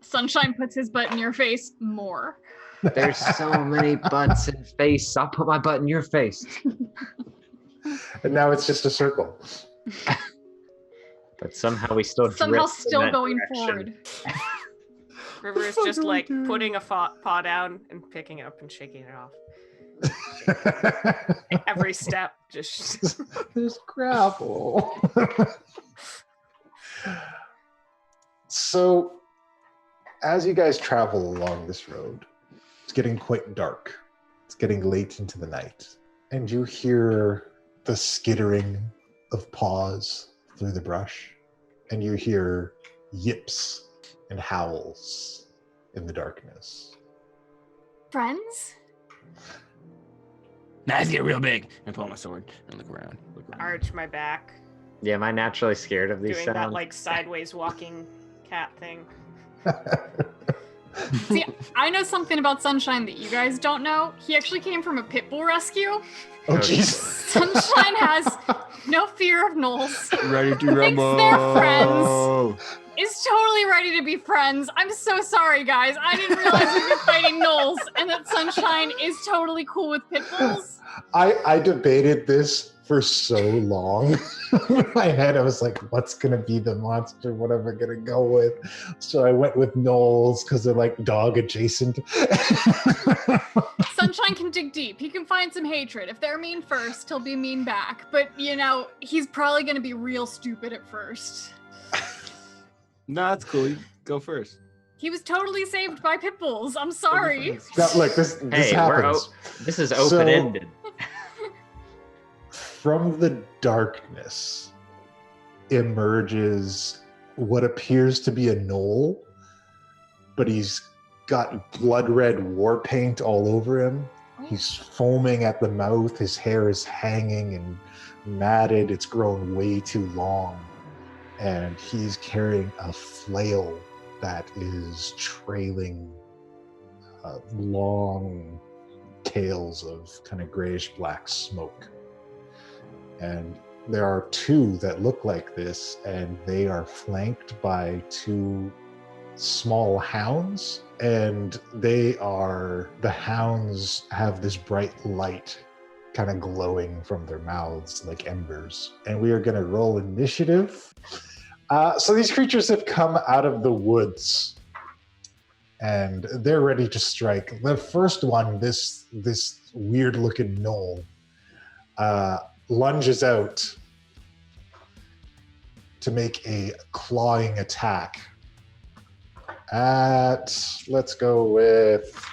Sunshine puts his butt in your face more. There's so many butts in face. I'll put my butt in your face. And now it's just a circle. But somehow we still Somehow drift in still that going direction. forward. River is just like putting a paw down and picking it up and shaking it off. Every step, just There's gravel. So, as you guys travel along this road, it's getting quite dark. It's getting late into the night. And you hear the skittering of paws through the brush. And you hear yips and howls in the darkness. Friends? Now it's get real big. And pull out my sword and look around. arch my back, Yeah, am I naturally scared of these doing sounds? that like sideways walking cat thing. See, I know something about Sunshine that you guys don't know. He actually came from a pit bull rescue. Oh, jeez. Sunshine has no fear of gnolls. Ready to Thinks rumble. they're friends. Is totally ready to be friends. I'm so sorry, guys. I didn't realize we were fighting gnolls and that Sunshine is totally cool with pit bulls. I debated this for so long. In my head, I was like, what's going to be the monster? What am I going to go with? So I went with gnolls because they're like dog adjacent. Sunshine can dig deep. He can find some hatred. If they're mean first, he'll be mean back. But, you know, he's probably going to be real stupid at first. No, that's cool. You go first. He was totally saved by pit bulls. I'm sorry. Now, look, this Hey, happens. this is open-ended. From the darkness emerges what appears to be a gnoll, but he's got blood red war paint all over him. He's foaming at the mouth. His hair is hanging and matted. It's grown way too long. And he's carrying a flail that is trailing long tails of kind of grayish black smoke. And there are two that look like this, and they are flanked by two small hounds. And the hounds have this bright light kind of glowing from their mouths like embers. And we are going to roll initiative. So these creatures have come out of the woods and they're ready to strike. The first one, this weird looking gnoll, lunges out to make a clawing attack at, let's go with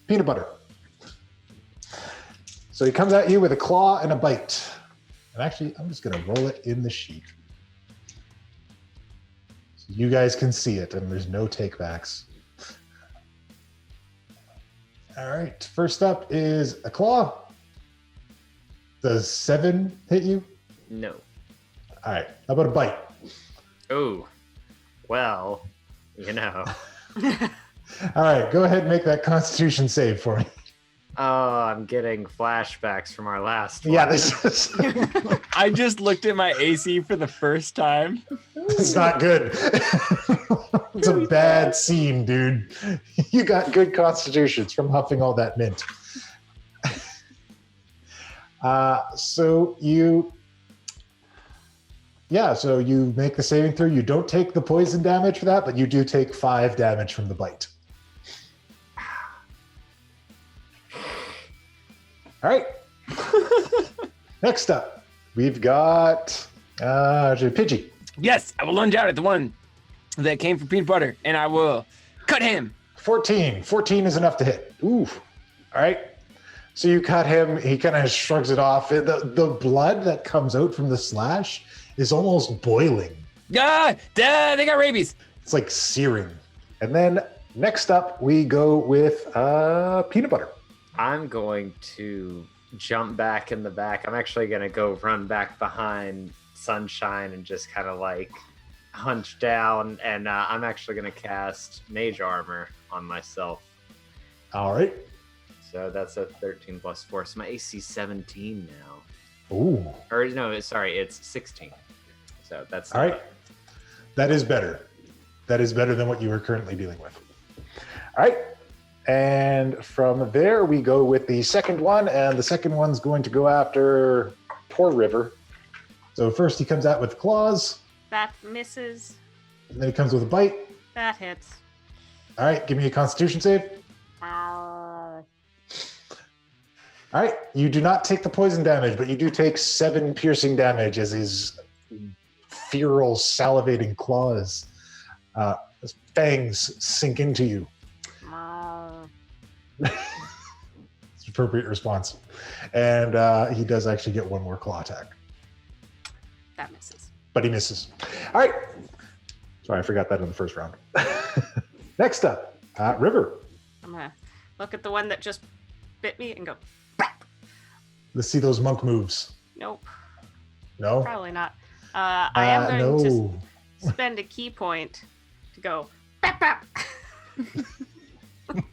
peanut butter. So he comes at you with a claw and a bite. And actually, I'm just going to roll it in the sheet. So you guys can see it, and there's no takebacks. All right, first up is a claw. Does 7 hit you? No. All right, how about a bite? Oh, well, you know. All right, go ahead and make that Constitution save for me. Oh, I'm getting flashbacks from our last one. Yeah, this is... I just looked at my AC for the first time. It's not good. It's a bad scene, dude. You got good constitutions from huffing all that mint. So you make the saving throw. You don't take the poison damage for that, but you do take 5 damage from the bite. All right. Next up, we've got Pidgey. Yes, I will lunge out at the one that came from peanut butter, and I will cut him. 14. 14 is enough to hit. Ooh. All right. So you cut him. He kind of shrugs it off. The blood that comes out from the slash is almost boiling. They got rabies. It's like searing. And then next up, we go with peanut butter. I'm going to jump back in the back. I'm actually going to go run back behind Sunshine and just kind of like hunch down. And I'm actually going to cast Mage Armor on myself. All right. So that's a 13 plus 4. So my AC 17 now. Ooh. Or no, sorry, it's 16. So that's all right. That is better. That is better than what you were currently dealing with. All right. And from there, we go with the second one. And the second one's going to go after poor River. So first he comes out with claws. That misses. And then he comes with a bite. That hits. All right. Give me a constitution save. All right. You do not take the poison damage, but you do take 7 piercing damage as his feral, salivating claws, his fangs sink into you. It's an appropriate response. And he does actually get one more claw attack. That misses. But he misses. All right. Sorry, I forgot that in the first round. Next up, River. I'm going to look at the one that just bit me and go, Let's see those monk moves. nope, No? probably not. I am going to no. spend a key point to go, bap, bap.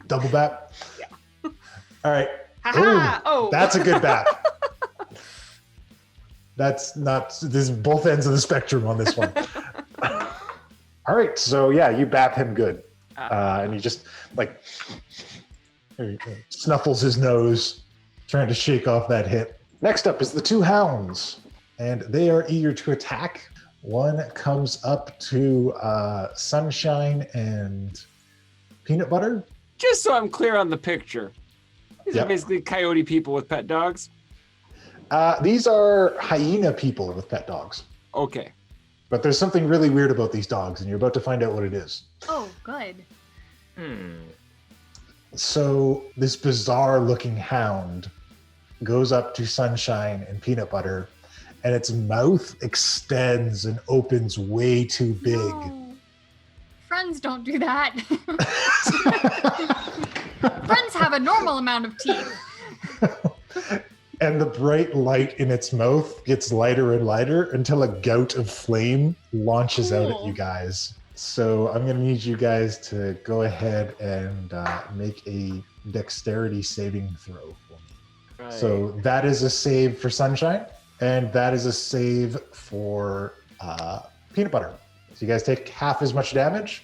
Double bap? Yeah. All right. Ha-ha! Ooh, Oh. that's a good bap. That's not, this is both ends of the spectrum on this one. All right, so yeah, you bap him good. And he just like snuffles his nose, trying to shake off that hit. Next up is the 2 hounds, and they are eager to attack. One comes up to Sunshine and Peanut Butter. Just so I'm clear on the picture, these Yep. are basically coyote people with pet dogs. These are hyena people with pet dogs. Okay. But there's something really weird about these dogs, and you're about to find out what it is. Oh, good. So this bizarre looking hound goes up to Sunshine and Peanut Butter, and its mouth extends and opens way too big. No. Friends don't do that. Friends have a normal amount of teeth. And the bright light in its mouth gets lighter and lighter until a gout of flame launches out at Cool. you guys. So I'm going to need you guys to go ahead and make a dexterity saving throw for me. Right. So that is a save for Sunshine, and that is a save for Peanut Butter. So you guys take half as much damage.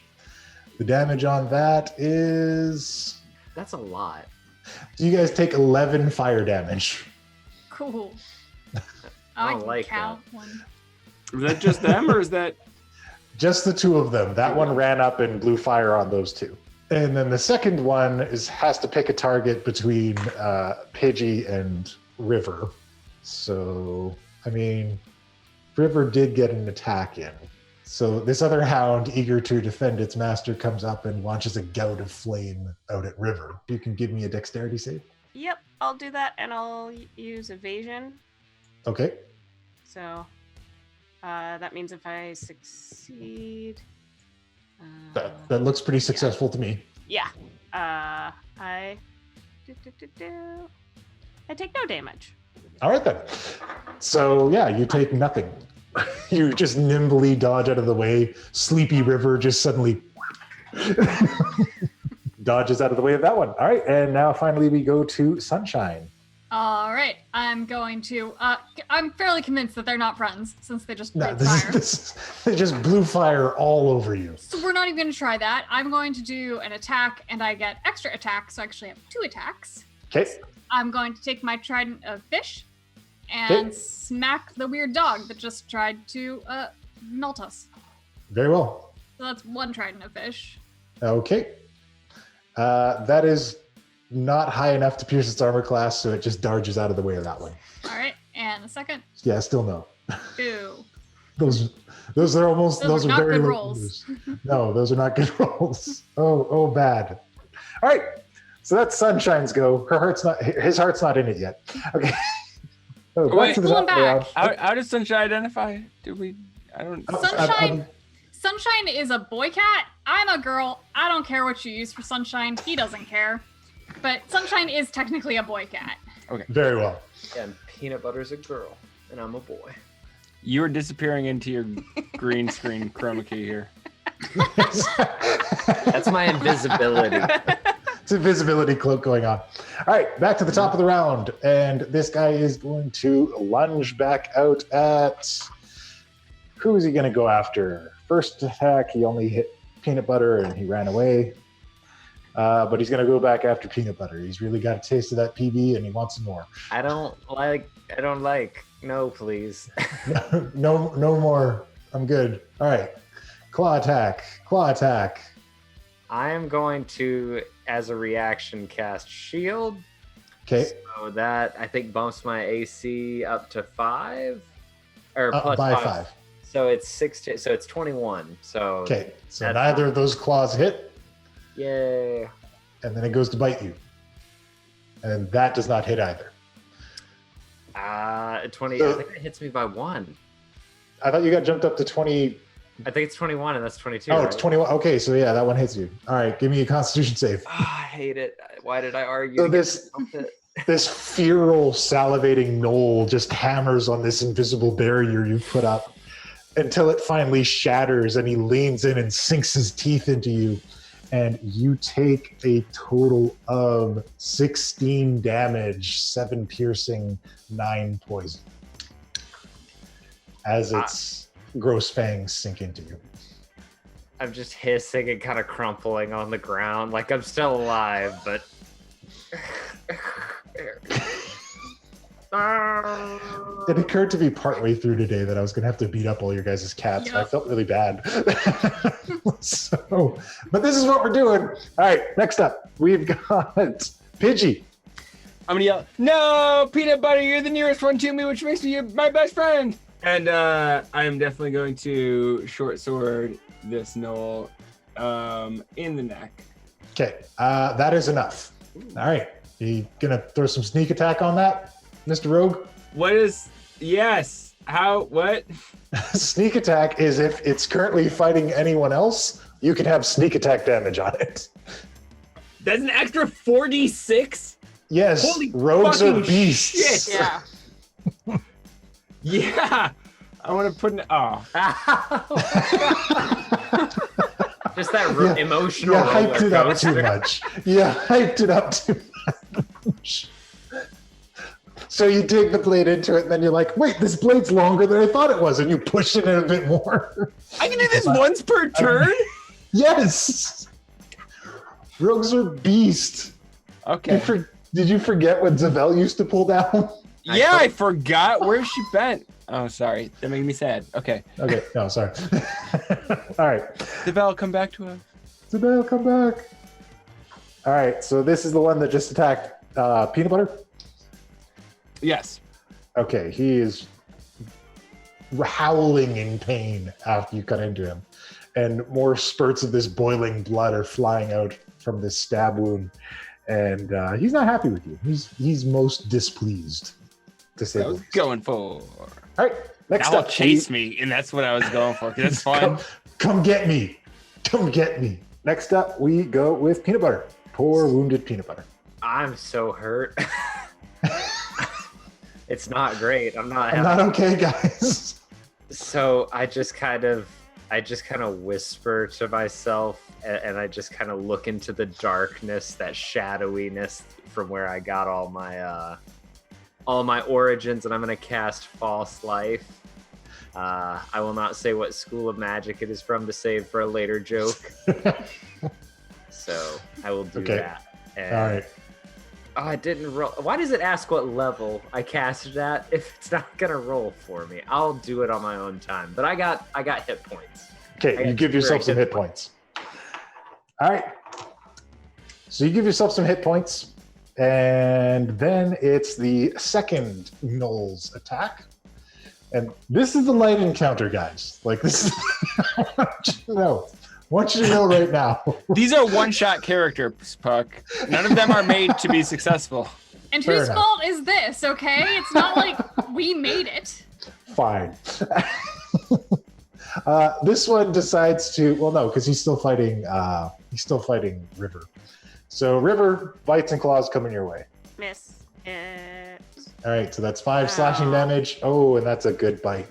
The damage on that is... That's a lot. So you guys take 11 fire damage. Cool. I I don't can like count one. Is that just them, or is that... Just the 2 of them. That one ran up and blew fire on those 2. And then the second one has to pick a target between Pidgey and River. So, I mean, River did get an attack in. So this other hound, eager to defend its master, comes up and launches a gout of flame out at River. You can give me a dexterity save. Yep, I'll do that, and I'll use evasion. Okay. So that means if I succeed... That looks pretty successful to me. Yeah. I take no damage. All right, then. So, yeah, you take nothing. You just nimbly dodge out of the way. Sleepy River just suddenly dodges out of the way of that one. All right, and now finally we go to Sunshine. All right, I'm going to. I'm fairly convinced that they're not friends since they just No, breathe fire. they just blew fire all over you. So we're not even going to try that. I'm going to do an attack, and I get extra attack, so I actually have 2 attacks. Okay. I'm going to take my trident of fish and smack the weird dog that just tried to melt us. Very well. So that's 1 trident of fish. Okay. That is not high enough to pierce its armor class, so it just darges out of the way of that one. All right, and the second. Yeah, still no. 2. Those are almost Those are not very good low rolls. numbers. No, those are not good rolls. Oh, bad. All right. So that's Sunshine's go. His heart's not in it yet. Okay. So back Wait, to the pull him top of the round. back. How does Sunshine identify? I don't. Sunshine is a boy cat. I'm a girl. I don't care what you use for Sunshine. He doesn't care. But Sunshine is technically a boy cat. Okay. Very well. Yeah, and Peanut Butter's a girl, and I'm a boy. You're disappearing into your green screen chroma key here. That's my invisibility. It's a visibility cloak going on. All right, back to the top of the round. And this guy is going to lunge back out at... Who is he going to go after? First attack, he only hit Peanut Butter and he ran away. But he's going to go back after Peanut Butter. He's really got a taste of that PB and he wants some more. I don't like. No, please. No more. I'm good. All right. Claw attack. I am going to, as a reaction, cast Shield. Okay. So that, I think, bumps my AC up to 5. Or plus By 5. 5. So it's 16. So it's 21. So Okay. So that's neither fine. of those claws hit, Yay. and then it goes to bite you. And that does not hit either. 20. So- I think it hits me by 1. I thought you got jumped up to 20. I think it's 21, and that's 22. Oh, right? it's 21. Okay, so yeah, that one hits you. All right, give me a Constitution save. I hate it. Why did I argue? So against this it? this feral, salivating knoll just hammers on this invisible barrier you put up until it finally shatters, and he leans in and sinks his teeth into you, and you take a total of 16 damage, 7 piercing, 9 poison, as its gross fangs sink into you. I'm just hissing and kind of crumpling on the ground, like I'm still alive, but. It occurred to me partway through today that I was going to have to beat up all your guys' cats, and I Yep. felt really bad. But this is what we're doing. All right, next up, we've got Pidgey. I'm gonna yell, "No, Peanut Butter, you're the nearest one to me, which makes me my best friend." And I am definitely going to short sword this gnoll in the neck. Okay, that is enough. All right, you going to throw some sneak attack on that, Mr. Rogue? What is? Yes. How? What? Sneak attack is if it's currently fighting anyone else, you can have sneak attack damage on it. That's an extra 4d6. Yes, Holy rogues are fucking beasts. shit. Yeah. Yeah. I want to put an. Oh. Just that Yeah, emotional. You hyped it up roller too coaster. much. Yeah, hyped it up too much. So you dig the blade into it, and then you're like, wait, this blade's longer than I thought it was, and you push it in a bit more. I can do this once per turn. Yes! Rogues are beast. Okay. Did you forget what Zabel used to pull down? Yeah, I forgot. Where's she been? Oh, sorry. That made me sad. Okay. Okay, no, sorry. All right. Zabel, come back to us. Zabel, come back. All right, so this is the one that just attacked Peanut Butter? Yes. Okay, he is howling in pain after you cut into him. And more spurts of this boiling blood are flying out from this stab wound. And he's not happy with you. He's most displeased, to say I the was least. going for. All right, next That'll up. chase me, and that's what I was going for, because it's fun. Come get me. Come get me. Next up, we go with Peanut Butter. Poor wounded Peanut Butter. I'm so hurt. It's not great. I'm not I'm happy. not okay, guys. So I just kind of whisper to myself, and I just kind of look into the darkness, that shadowiness from where I got all my all my origins, and I'm going to cast False Life. I will not say what school of magic it is from to save for a later joke. So I will do that. And, All right. Oh, I didn't roll. Why does it ask what level I cast it at if it's not gonna roll for me? I'll do it on my own time. But I got hit points. Okay, you give yourself some hit points. All right. So you give yourself some hit points, and then it's the second Gnoll's attack. And this is a light encounter, guys. Like, this is I want you to know right now. These are one-shot characters, Puck. None of them are made to be successful. And Fair whose enough. fault is this, okay? It's not like we made it. Fine. This one decides to, well, no, because he's still fighting River. So River, bites and claws coming your way. Miss it. All right, so that's 5 Ow. slashing damage. Oh, and that's a good bite.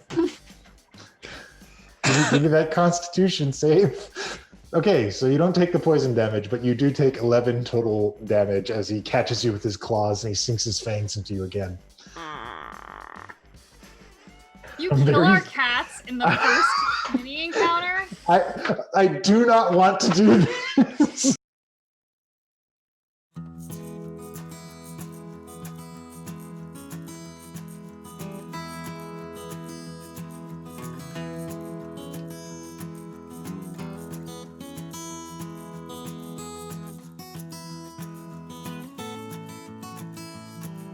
Give me that Constitution save. Okay, so you don't take the poison damage, but you do take 11 total damage as he catches you with his claws and he sinks his fangs into you again. You I'm kill very- our cats in the first mini encounter? I do not want to do this.